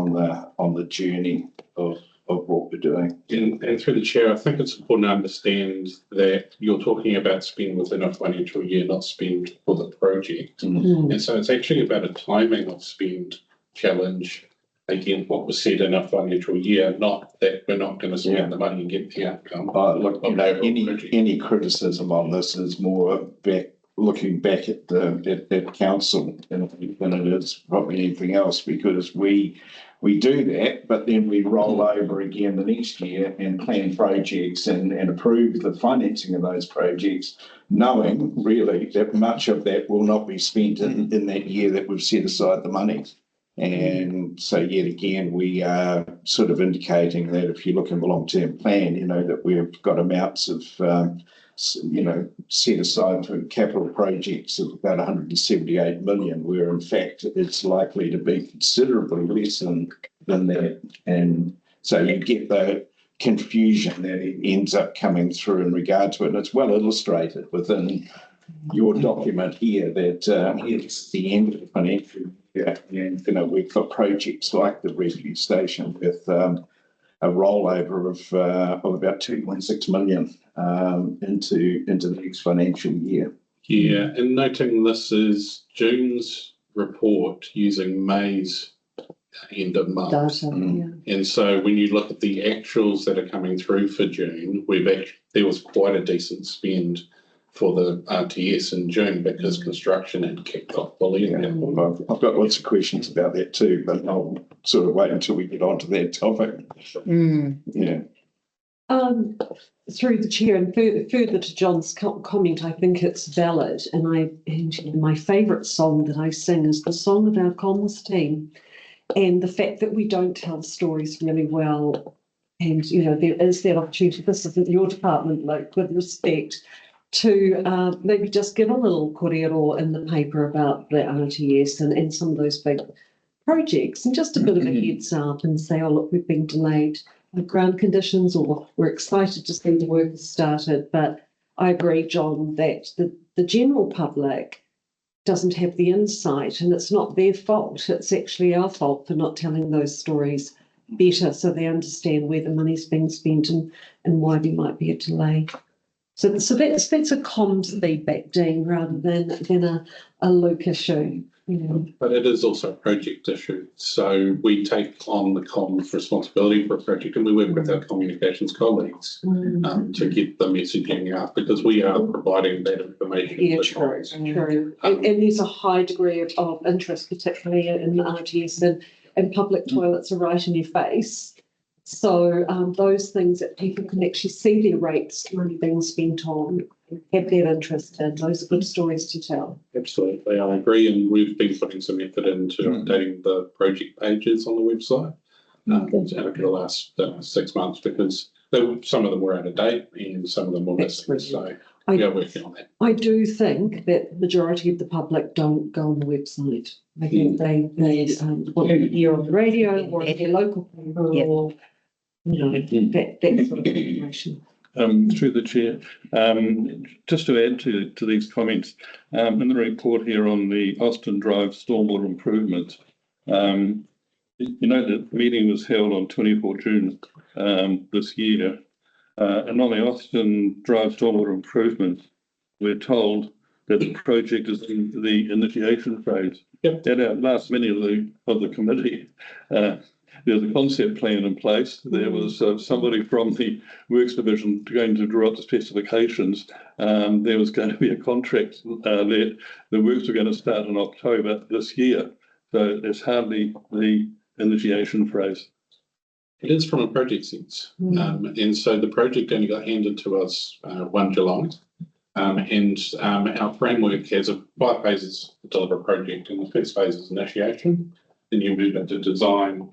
on the journey of what we're doing. And through the chair, I think it's important to understand that you're talking about spend within a financial year, not spend for the project. And so it's actually about a timing of spend challenge against what was said in a financial year, not that we're not going to spend the money and get the outcome. Look, any criticism on this is more looking back at the council than it is probably anything else, because we do that, but then we roll over again the next year and plan projects and approve the financing of those projects, knowing really that much of that will not be spent in that year that we've set aside the money. And so yet again, we are sort of indicating that if you look in the long-term plan, that we've got amounts of set aside for capital projects of about 178 million, where in fact it's likely to be considerably less than that. And so you get the confusion that it ends up coming through in regard to it. And it's well illustrated within your document here that it's the end of the financial year, and we've got projects like the refuse station with a rollover of about 2.6 million into the next financial year. Yeah, and noting this is June's report using May's end of month. And so when you look at the actuals that are coming through for June, there was quite a decent spend for the RTS in June because construction had kicked off fully. I've got lots of questions about that too, but I'll sort of wait until we get onto that topic. Yeah. Through the chair and further to John's comment, I think it's valid. And my favourite song that I sing is the song of our comms team, and the fact that we don't tell stories really well. And, there is that opportunity. This isn't your department, Luke, with respect, to maybe just give a little kōrero in the paper about the RTS and some of those big projects, and just a bit of a heads up and say, oh, look, we've been delayed with ground conditions, or we're excited to see the work has started. But I agree, John, that the general public doesn't have the insight, and it's not their fault. It's actually our fault for not telling those stories better, so they understand where the money's being spent and why there might be a delay. So that's a comms feedback, Dean, rather than a Luke issue. But it is also a project issue. So we take on the comms responsibility for a project, and we work with our communications colleagues to get the messaging out, because we are providing that information. Yeah, true. And there's a high degree of interest, particularly in the RTS, and public toilets are right in your face. So those things that people can actually see their rates money being spent on, have that interest in, those are good stories to tell. Absolutely, I agree, and we've been putting some effort into updating the project pages on the website over the last 6 months, because some of them were out of date and some of them were missing. So we are working on that. I do think that the majority of the public don't go on the website. I think they hear on the radio or their local paper or that sort of information. Through the chair, just to add to these comments, in the report here on the Austin Drive stormwater improvement, the meeting was held on 24 June this year, and on the Austin Drive stormwater improvement, we're told that the project is in the initiation phase. At our last meeting of the committee, there was a concept plan in place. There was somebody from the Works Division going to draw up the specifications. There was going to be a contract let. The works were going to start in October this year. So there's hardly the initiation phase. It is from a project sense. And so the project only got handed to us 1 July. And our framework has 5 phases to deliver a project. And the first phase is initiation. Then you move into design,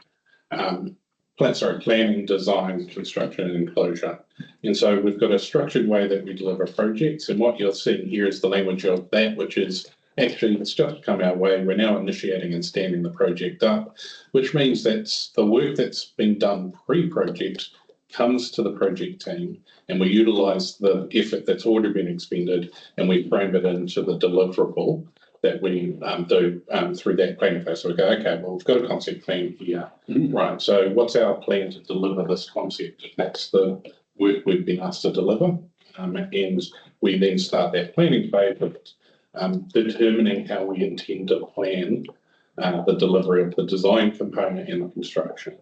planning, design, construction and enclosure. And so we've got a structured way that we deliver projects, and what you're seeing here is the language of that, which is actually it's just come our way. We're now initiating and standing the project up, which means that the work that's been done pre-project comes to the project team, and we utilise the effort that's already been expended, and we frame it into the deliverable that we do through that planning phase. So we go, okay, well, we've got a concept plan here, right? So what's our plan to deliver this concept? That's the work we've been asked to deliver, and we then start that planning phase with determining how we intend to plan the delivery of the design component and the construction.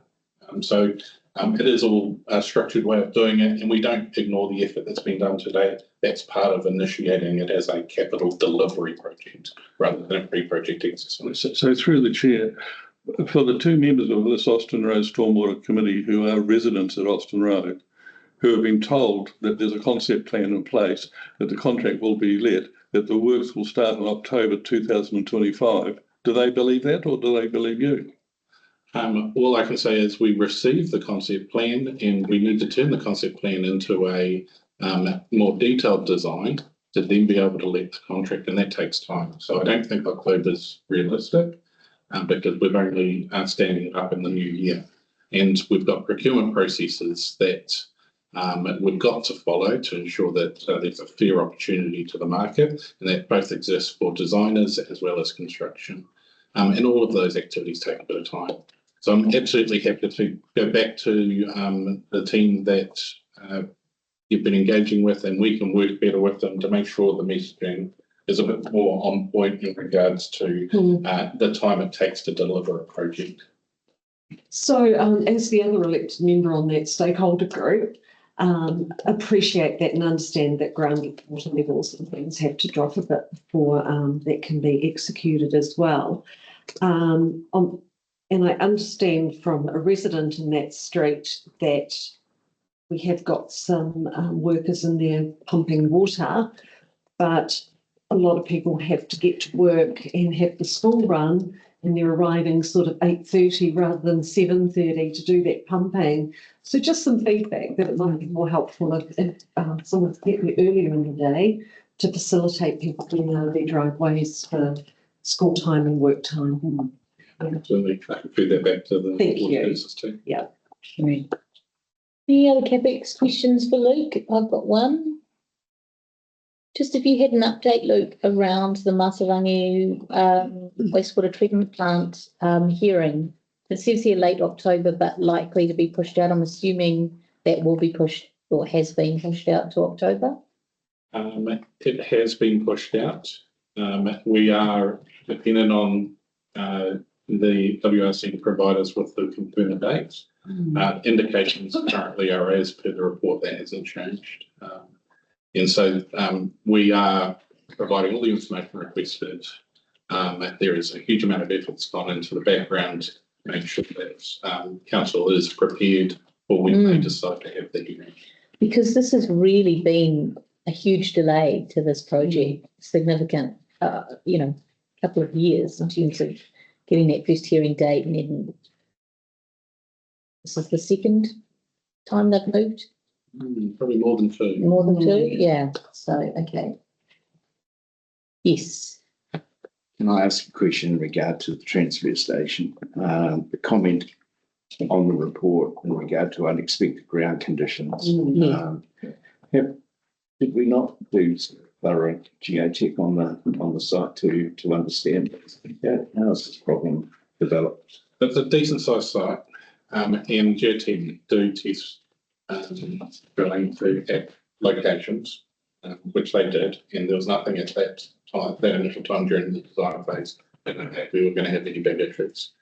So it is all a structured way of doing it, and we don't ignore the effort that's been done today. That's part of initiating it as a capital delivery project rather than a pre-project exercise. So through the chair, for the 2 members of this Austin Road Stormwater Committee who are residents at Austin Road, who have been told that there's a concept plan in place, that the contract will be let, that the works will start in October 2025, do they believe that, or do they believe you? All I can say is we received the concept plan, and we need to turn the concept plan into a more detailed design to then be able to let the contract, and that takes time. So I don't think October is realistic because we're only standing it up in the new year, and we've got procurement processes that we've got to follow to ensure that there's a fair opportunity to the market, and that both exists for designers as well as construction. And all of those activities take a bit of time. So I'm absolutely happy to go back to the team that you've been engaging with, and we can work better with them to make sure the messaging is a bit more on point in regards to the time it takes to deliver a project. So as the other elected member on that stakeholder group, appreciate that and understand that ground water levels and things have to drop a bit before that can be executed as well. And I understand from a resident in that street that we have got some workers in there pumping water, but a lot of people have to get to work and have the school run, and they're arriving sort of 8:30 rather than 7:30 to do that pumping. So just some feedback that it might be more helpful if someone's getting there earlier in the day to facilitate people getting out of their driveways for school time and work time. Absolutely. I can feed that back to the. Thank you. Business too. Yeah. Any other CAPEX questions for Luke? I've got one. Just if you had an update, Luke, around the Matarangi wastewater treatment plant hearing. It says here late October, but likely to be pushed out. I'm assuming that will be pushed or has been pushed out to October. It has been pushed out. We are dependent on the WRC to provide us with the confirmed dates. Indications currently are as per the report that hasn't changed. And so we are providing all the information requested. There is a huge amount of effort that's gone into the background to make sure that council is prepared for when they decide to have the hearing. Because this has really been a huge delay to this project, significant, couple of years in terms of getting that first hearing date, and then this is the second time they've moved. Probably more than two. More than two, yeah. So, okay. Yes. Can I ask a question in regard to the transfer station? The comment on the report in regard to unexpected ground conditions. Did we not do thorough geotech on the site to understand how has this problem developed? It's a decent sized site, and geotech do test drilling at locations, which they did, and there was nothing at that time, that initial time during the design phase, that in fact we were going to have any big issues.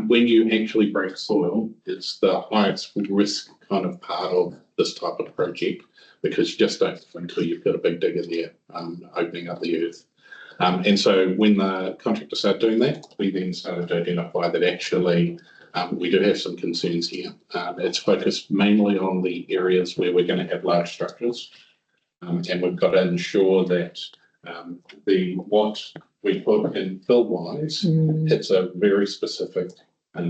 When you actually break soil, it's the highest risk kind of part of this type of project, because you just don't know until you've got a big digger there opening up the earth. And so when the contractor started doing that, we then started to identify that actually we do have some concerns here. It's focused mainly on the areas where we're going to have large structures, and we've got to ensure that what we put in fill-wise, it's a very specific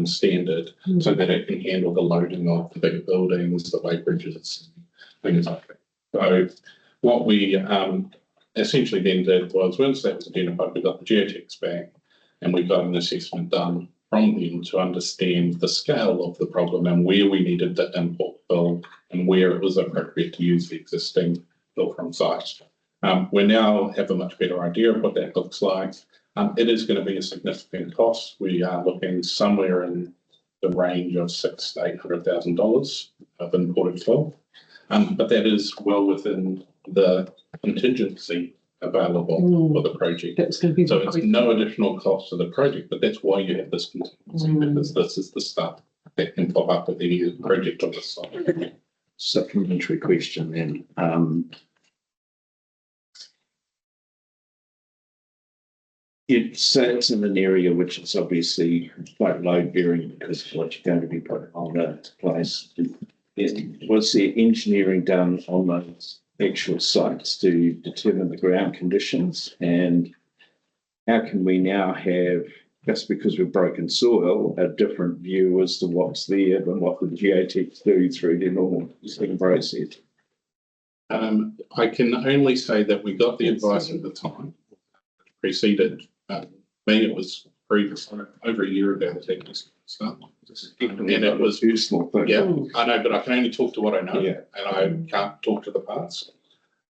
standard, so that it can handle the loading of the bigger buildings, the weight bridges, things like that. So what we essentially then did was, once that was identified, we got the geotechs back, and we got an assessment done from them to understand the scale of the problem and where we needed to import fill and where it was appropriate to use the existing fill from site. We now have a much better idea of what that looks like. It is going to be a significant cost. We are looking somewhere in the range of $600,000 to $800,000 of imported fill, but that is well within the contingency available for the project. That's going to be so it's no additional cost to the project, but that's why you have this contingency, because this is the stuff that can pop up with any project on the site. Supplementary question then. It sits in an area which is obviously quite load bearing because of what you're going to be putting on the place. Was there engineering done on those actual sites to determine the ground conditions? And how can we now have, just because we've broken soil, a different view as to what's there than what the geotechs do through their normal testing process? I can only say that we got the advice at the time, preceded me. It was over a year ago that that stuff. And it was too small. Yeah, I know, but I can only talk to what I know, and I can't talk to the past.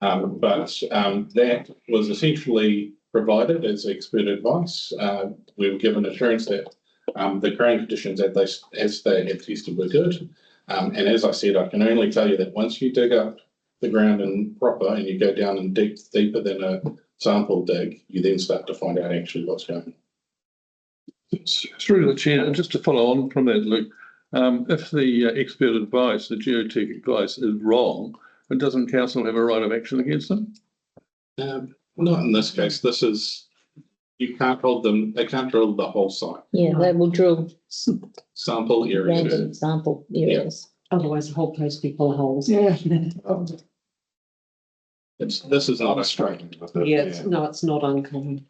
But that was essentially provided as expert advice. We were given assurance that the ground conditions as they had tested were good. And as I said, I can only tell you that once you dig up the ground in proper and you go down and dig deeper than a sample dig, you then start to find out actually what's going on. Through the chair, and just to follow on from that, Luke, if the expert advice, the geotech advice is wrong, and doesn't council have a right of action against them? Not in this case. This is, you can't hold them, they can't drill the whole site. Yeah, they will drill Sample areas. random sample areas. Otherwise, the whole place be full of holes. Yeah. This is not I'm a struggling with it. Yeah, no, it's not uncommon.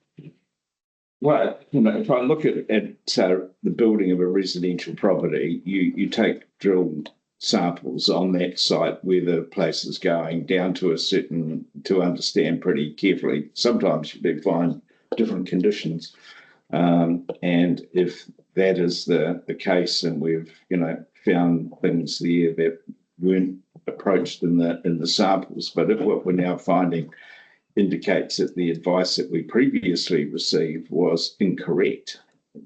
Well, if I look at the building of a residential property, you take drilled samples on that site where the place is going down to to understand pretty carefully. Sometimes you do find different conditions. And if that is the case and we've, found things there that weren't approached in the samples, but if what we're now finding indicates that the advice that we previously received was incorrect,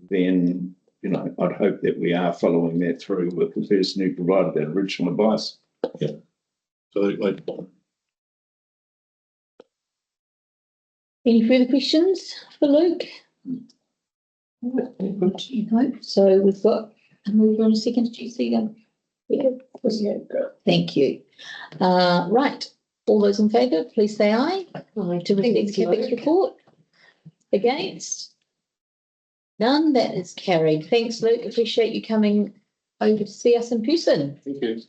then, I'd hope that we are following that through with the person who provided that original advice. So Any further questions for Luke? No. So we've got a move on a second. Do you see them? Yeah. Thank you. Right. All those in favour, please say aye. Aye. To receive the CAPEX report. Against? None. That is carried. Thanks, Luke. Appreciate you coming over to see us in person. thank you.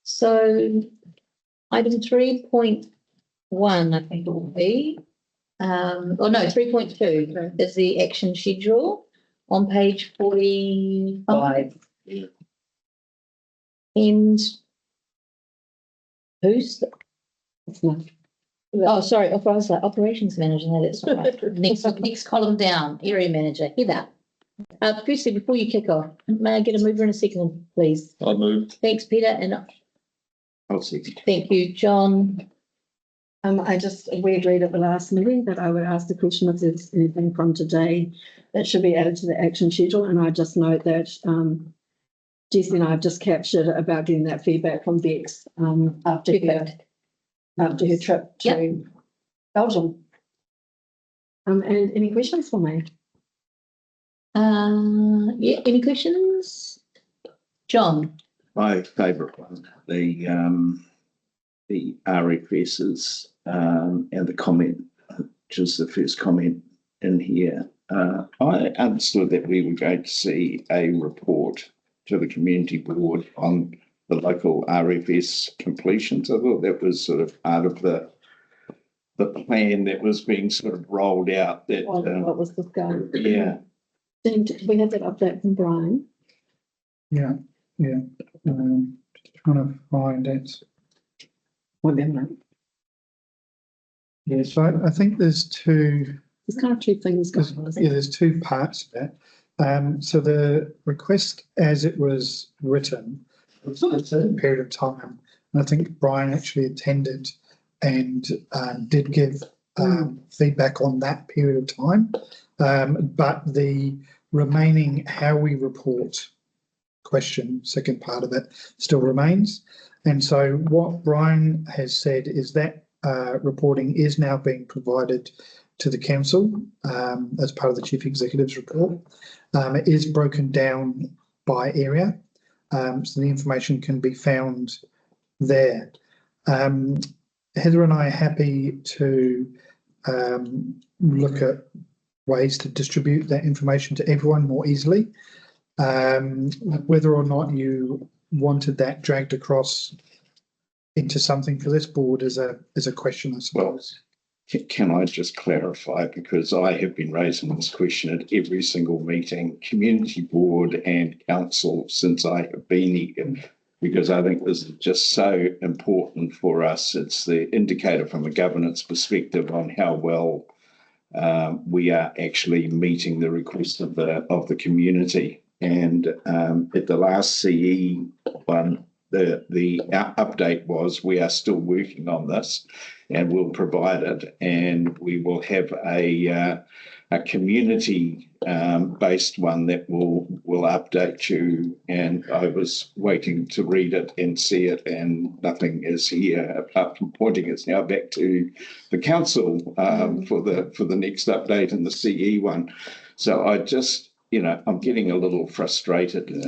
So item 3.1, I think it will be. 3.2 is the action schedule on page 45. And who's? It's not. Oh, sorry, I was like operations manager. No, that's right. Next column down, area manager. Heather. Firstly, before you kick off, may I get a mover and a second, please? I moved. Thanks, Peter, and I'll see. thank you, John. We agreed at the last meeting that I would ask the question if there's anything from today that should be added to the action schedule. And I just note that Jessie and I have just captured about getting that feedback from Bex after her trip to Belgium. And any questions for me? Yeah, any questions? John? My favourite one, the RFSs and the comment, which is the first comment in here. I understood that we were going to see a report to the community board on the local RFS completions. I thought that was sort of part of the plan that was being sort of rolled out. That What was discussed? Yeah. We had that update from Brian. Yeah. Just trying to find it. Yeah, so I think there's two. There's kind of two things going on. There's two parts of that. So the request as it was written was for a certain period of time. And I think Brian actually attended and did give feedback on that period of time. But the remaining how we report question, second part of it, still remains. And so what Brian has said is that reporting is now being provided to the council as part of the chief executive's report. It is broken down by area, so the information can be found there. Heather and I are happy to look at ways to distribute that information to everyone more easily. Whether or not you wanted that dragged across into something for this board is a question, I suppose. Well, can I just clarify, because I have been raising this question at every single meeting, community board and council, since I have been here, because I think this is just so important for us. It's the indicator from a governance perspective on how well we are actually meeting the request of the community. And at the last CE one, the update was we are still working on this and we'll provide it, and we will have a community based one that will update you. And I was waiting to read it and see it, and nothing is here apart from pointing us now back to the council for the next update in the CE one. So I just, I'm getting a little frustrated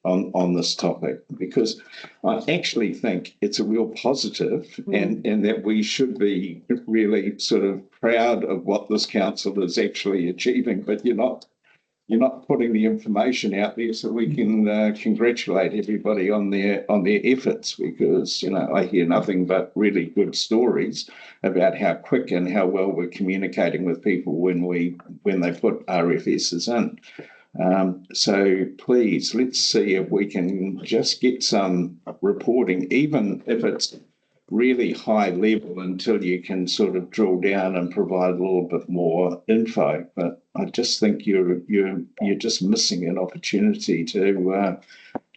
on this topic, because I actually think it's a real positive, and that we should be really sort of proud of what this council is actually achieving, but you're not. you're not putting the information out there so we can congratulate everybody on their efforts, because, you know, I hear nothing but really good stories about how quick and how well we're communicating with people when they put RFSs in. So please, let's see if we can just get some reporting, even if it's really high level, until you can sort of drill down and provide a little bit more info. But I just think you're just missing an opportunity to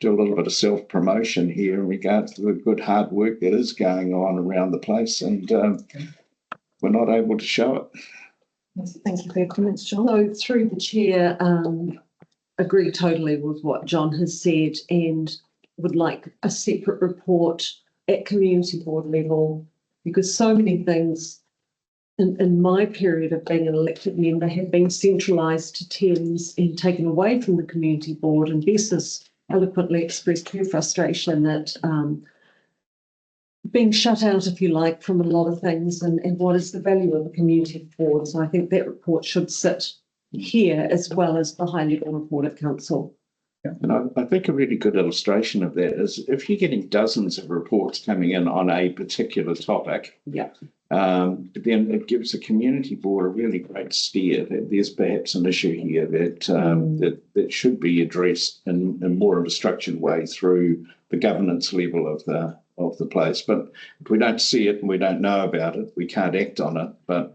do a little bit of self-promotion here in regards to the good hard work that is going on around the place, and we're not able to show it. Thank you for your comments, John. So through the chair, agree totally with what John has said, and would like a separate report at community board level, because so many things in my period of being an elected member have been centralised to Thames and taken away from the community board. And Bess has eloquently expressed her frustration that being shut out, if you like, from a lot of things, and what is the value of a community board. So I think that report should sit here as well as the high level report at council. And I think a really good illustration of that is if you're getting dozens of reports coming in on a particular topic, then it gives the community board a really great steer that there's perhaps an issue here that should be addressed in more of a structured way through the governance level of the place. But if we don't see it and we don't know about it, we can't act on it. But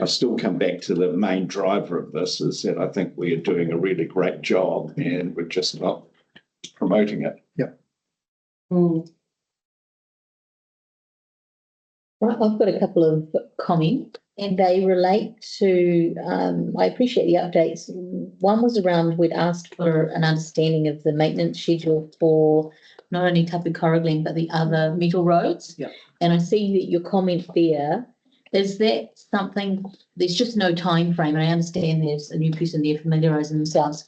I still come back to the main driver of this, is that I think we are doing a really great job and we're just not promoting it. Right, I've got a couple of comments, and they relate to, I appreciate the updates. One was around, we'd asked for an understanding of the maintenance schedule for not only Tapu Corrigling, but the other metal roads. And I see that your comment there, is that something, there's just no time frame, and I understand there's a new person there familiarising themselves.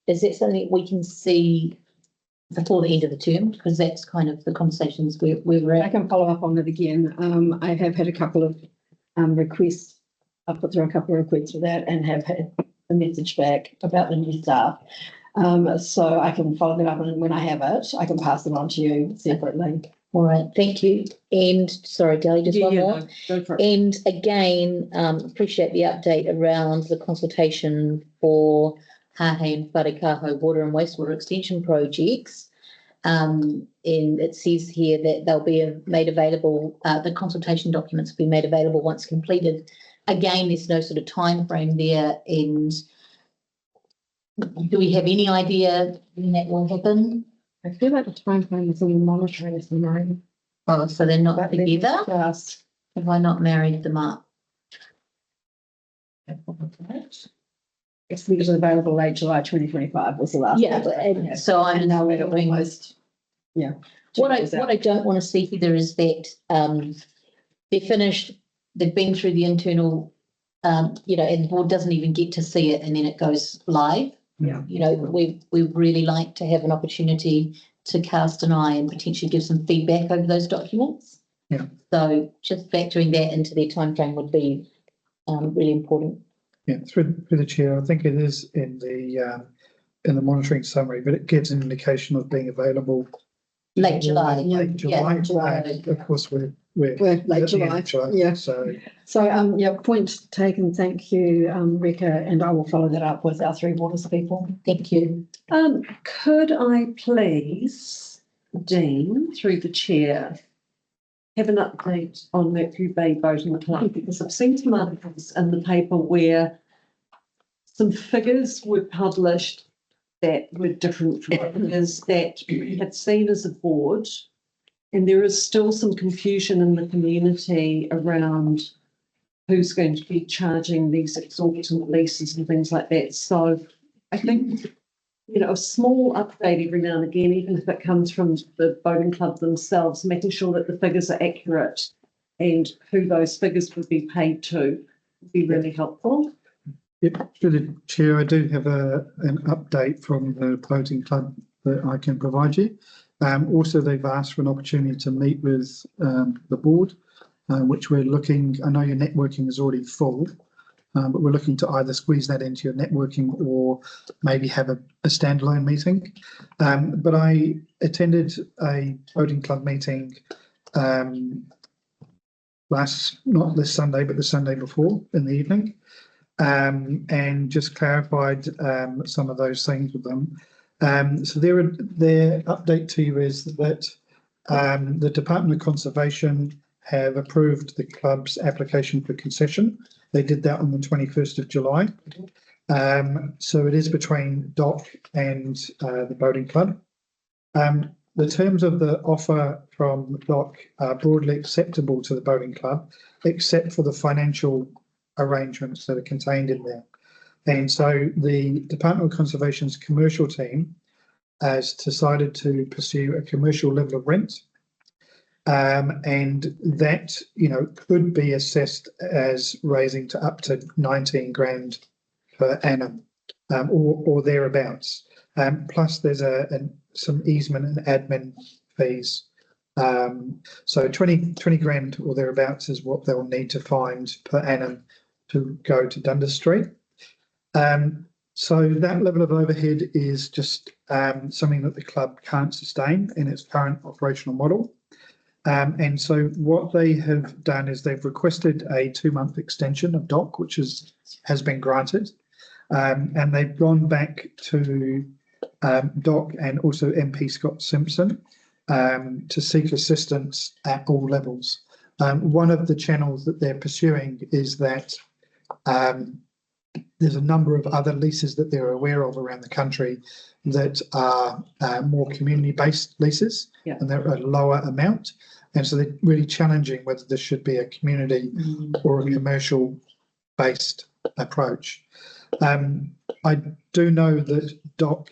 Is that something we can see before the end of the term? Because that's kind of the conversations we're I at. can follow up on it again. I have had a couple of requests. I've put through a couple of requests for that and have had a message back about the new staff. So I can follow that up, and when I have it, I can pass it on to you separately. All right, thank you. And sorry, Kelly, just one more. No, go for it. And again, appreciate the update around the consultation for Hahe and Wharekaho water and wastewater extension projects. And it says here that they'll be made available, the consultation documents will be made available once completed. Again, there's no sort of time frame there. And do we have any idea when that will happen? I feel like the time frame is in the monitoring summary. Oh, so they're not But together? Just Have I not married them up? it's because available late July 2025 was the last. Yeah, update. so I'm And now we're doing almost, yeah. What I don't want to see either is that they're finished, they've been through the internal, and the board doesn't even get to see it, and then it goes live. Yeah. We really like to have an opportunity to cast an eye and potentially give some feedback over those documents. Yeah. So just factoring that into their timeframe would be really important. Yeah, through the chair, I think it is in the monitoring summary, but it gives an indication of being available Late July. Late July. Yeah, July. And of course, we're We're late at the end July. of Yeah. So So, point taken. Thank you, Rika, and I will follow that up with our Three Waters people. Thank you. Could I please, Dean, through the chair, have an update on Mercury Bay Boating Club? Because I've seen some articles in the paper where some figures were published that were different from figures that we had seen as a board. And there is still some confusion in the community around who's going to be charging these exorbitant leases and things like that. So I think, a small update every now and again, even if it comes from the boating club themselves, making sure that the figures are accurate and who those figures would be paid to would be really helpful. yep, through the chair, I do have an update from the boating club that I can provide you. Also, they've asked for an opportunity to meet with the board, which we're looking. I know your networking is already full, But we're looking to either squeeze that into your networking or maybe have a standalone meeting. But I attended a boating club meeting not this Sunday, but the Sunday before in the evening, and just clarified some of those things with them. So their update to you is that the Department of Conservation have approved the club's application for concession. They did that on the 21st of July. So it is between DOC and the boating club. The terms of the offer from DOC are broadly acceptable to the boating club, except for the financial arrangements that are contained in there. And so the Department of Conservation's commercial team has decided to pursue a commercial level of rent. And that, could be assessed as raising to up to 19 grand per annum, or thereabouts. Plus there's some easement and admin fees. So 20 grand or thereabouts is what they'll need to find per annum to go to Dundas Street. So that level of overhead is just something that the club can't sustain in its current operational model. And so what they have done is they've requested a 2-month extension of DOC, which has been granted. And they've gone back to DOC and also MP Scott Simpson to seek assistance at all levels. One of the channels that they're pursuing is that there's a number of other leases that they're aware of around the country that are more community-based leases, and they're a lower amount. And so they're really challenging whether this should be a community or a commercial-based approach. I do know that DOC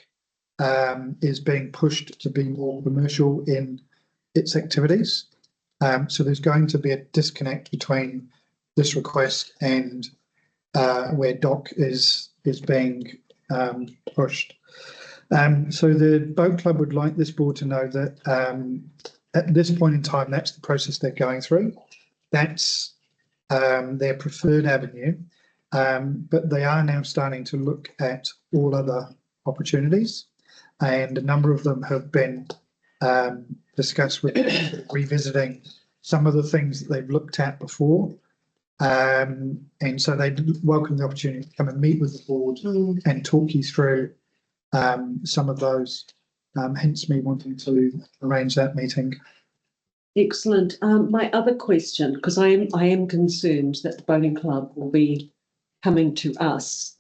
is being pushed to be more commercial in its activities. So there's going to be a disconnect between this request and where DOC is being pushed. So the boat club would like this board to know that at this point in time, that's the process they're going through. That's their preferred avenue, but they are now starting to look at all other opportunities, and a number of them have been discussed with revisiting some of the things that they've looked at before. And so they welcome the opportunity to come and meet with the board and talk you through some of those, hence me wanting to arrange that meeting. Excellent. My other question, because I am concerned that the boating club will be coming to us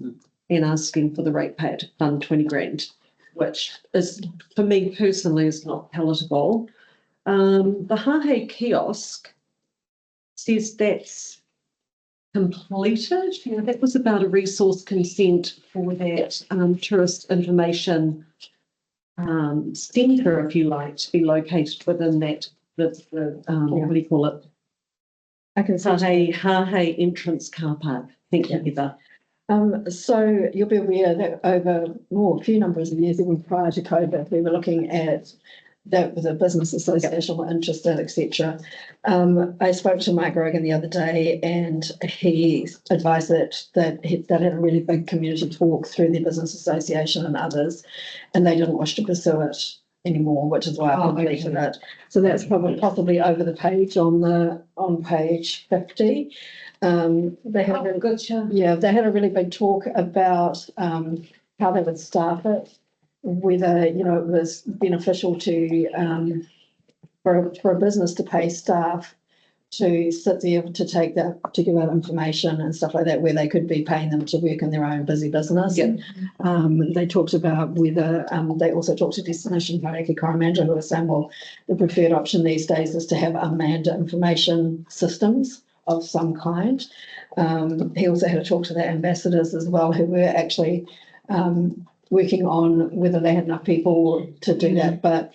and asking for the ratepayer to fund 20 grand, which is, for me personally, is not palatable. The Hahe kiosk says that's completed. That was about a resource consent for that tourist information centre, if you like, to be located within that, what do you call it? I can Hahe entrance car park. Thank you, Heather. So you'll be aware that over a few numbers of years, even prior to COVID, we were looking at that with a business association were interested, etc. I spoke to Mike Rogan the other day, and he advised that had a really big community talk through their business association and others, and they didn't wish to pursue it anymore, which is why I completed it. So that's possibly over the page on page 50. They had they had a really big talk about how they would staff it, whether it was beneficial to for a business to pay staff to sit there to give out information and stuff like that, where they could be paying them to work in their own busy business. They talked about whether they also talked to Destination Karakia Correspondence, who were saying, well, the preferred option these days is to have unmanned information systems of some kind. He also had a talk to the ambassadors as well, who were actually working on whether they had enough people to do that. But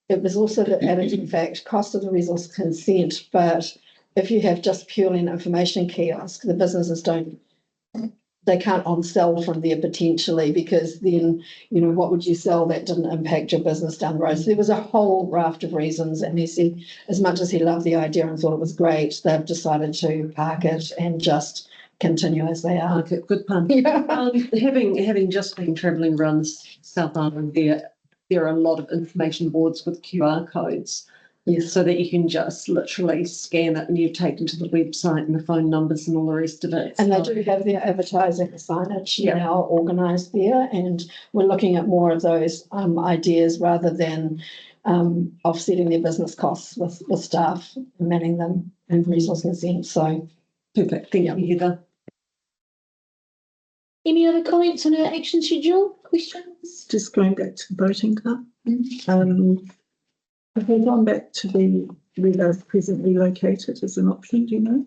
it was also the added, in fact, cost of the resource consent. But if you have just purely an information kiosk, the businesses they can't on-sell from there potentially, because then, what would you sell that didn't impact your business down the road? So there was a whole raft of reasons. And he said, as much as he loved the idea and thought it was great, they've decided to park it and just continue as they are. Okay, good pun. Yeah. Having just been travelling around the South Island, there are a lot of information boards with QR codes. Yes. So that you can just literally scan it and you take into the website and the phone numbers and all the rest of it. And they So- do have their advertising signage Yeah. now organised there, and we're looking at more of those ideas rather than offsetting their business costs with staff, manning them and resources in. So Perfect. Thank you, Heather. Any other comments on our action schedule? Questions? Just going back to the voting club. Have we gone back to the where they're presently located as an option, do you know?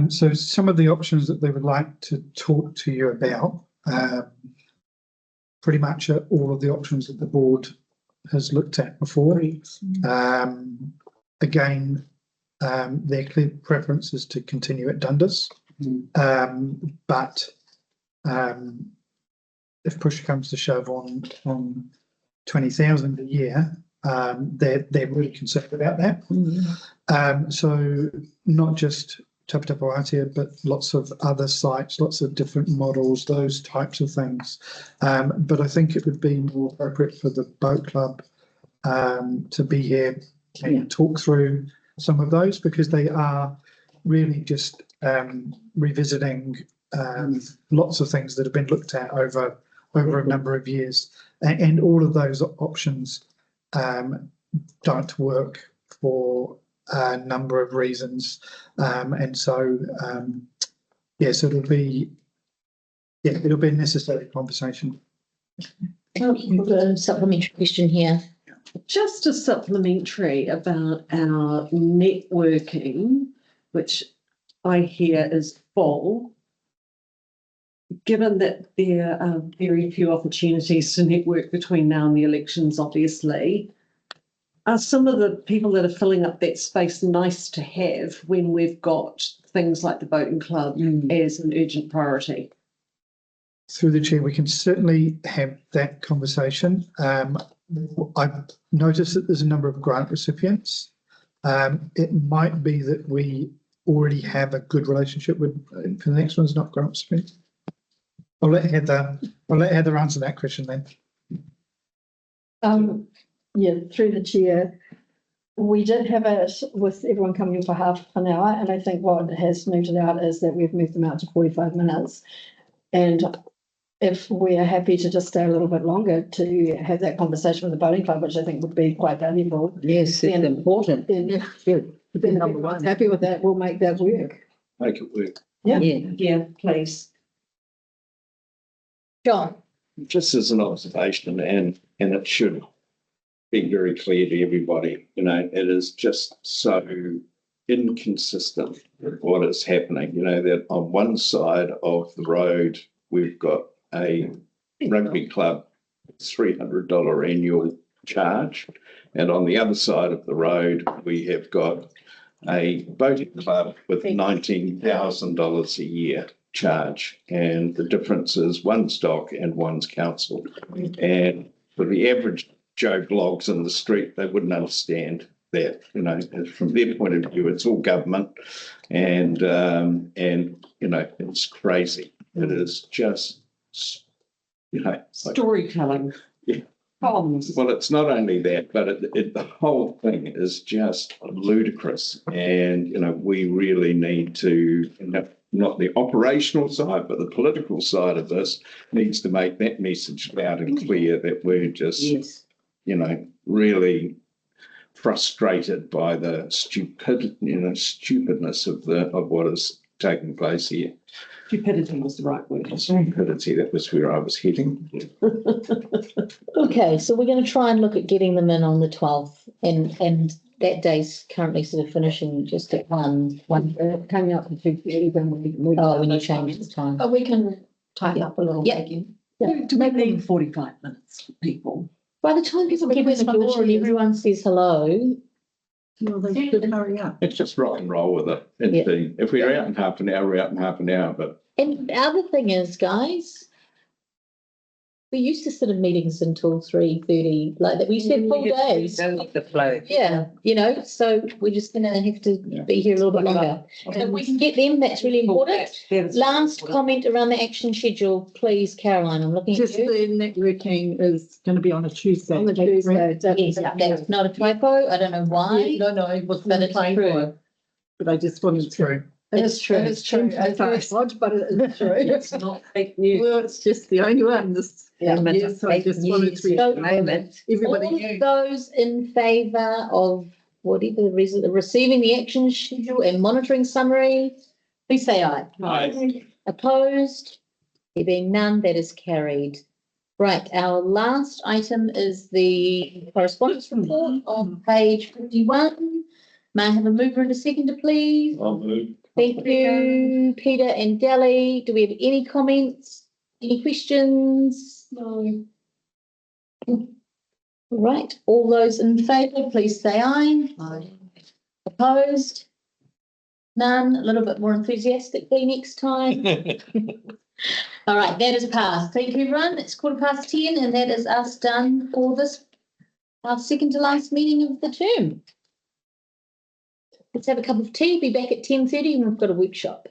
So some of the options that they would like to talk to you about, pretty much are all of the options that the board has looked at before. Again, their clear preference is to continue at Dundas, but if push comes to shove on 20,000 a year, they're really concerned about that. So not just Taputapuatia, but lots of other sites, lots of different models, those types of things. But I think it would be more appropriate for the boat club to be here and talk through some of those, because they are really just revisiting lots of things that have been looked at over a number of years, and all of those options don't work for a number of reasons, and so so it'll be a necessary conversation. We've got a supplementary question here. Just a supplementary about our networking, which I hear is full. Given that there are very few opportunities to network between now and the elections, obviously, are some of the people that are filling up that space nice to have when we've got things like the boating club as an urgent priority? Through the chair, we can certainly have that conversation. I've noticed that there's a number of grant recipients. It might be that we already have a good relationship with, for the next one's not grant recipients. I'll let Heather answer that question then. Through the chair, we did have it with everyone coming in for half an hour, and I think what has mooted out is that we've moved them out to 45 minutes. And if we're happy to just stay a little bit longer to have that conversation with the boating club, which I think would be quite valuable. Yes, it's important. Then number one, happy with that, we'll make that work. Make it work. Yeah, please. John. Just as an observation, and it should be very clear to everybody, it is just so inconsistent with what is happening. That on one side of the road, we've got a rugby club, $300 annual charge. And on the other side of the road, we have got a boating club with $19,000 a year charge. And the difference is one's dock and one's council. And for the average Joe Blogs in the street, they wouldn't understand that. From their point of view, it's all government, and it's crazy. It is just, storytelling. Yeah. Problems. Well, it's not only that, but the whole thing is just ludicrous. And, we really need to, not the operational side, but the political side of this needs to make that message loud and clear that we're just, really frustrated by the stupidness of what is taking place here. Stupidity was the right word. Stupidity, that was where I was heading. Okay, so we're going to try and look at getting them in on the 12th, and that day's currently sort of finishing just at one. Coming up to 2:30 when you change the time. But we can tighten up a little bit again. Do we need 45 minutes for people? By the time people get in the door and everyone says hello. Well, they should hurry up. Let's just rock and roll with it. If we're out in half an hour, we're out in half an hour. But And the other thing is, guys, We used to sit in meetings until 3:30, like that. We used to have full days. Go with the flow. Yeah, so we're just gonna have to be here a little bit longer. If we can get them, that's really important. Last comment around the action schedule, please, Caroline, I'm looking at Just you. the networking is going to be on a Tuesday. On the Tuesday. Yes, that's not a typo. I don't know why, No, it was but it's true. But I just wanted to. It is true. It is true. It's very odd, but it is true. It's not fake news. Well, it's just the only one this. Yeah, but Yes, I just wanted to. So- moment. Everybody All knew. of those in favour of whatever the reason, receiving the action schedule and monitoring summary, please say aye. Aye. Opposed? There being none, that is carried. Right, our last item is the correspondence report on page 51. May I have a mover and a seconder, please? I'll move. Thank you, Peter and Delly. Do we have any comments? Any questions? No. Right, all those in favour, please say aye. Aye. Opposed? None, a little bit more enthusiastically next time. All right, that is passed. Thank you, everyone. It's 10:15 and that is us done for this, our second to last meeting of the term. Let's have a cup of tea, be back at 10:30 and we've got a workshop.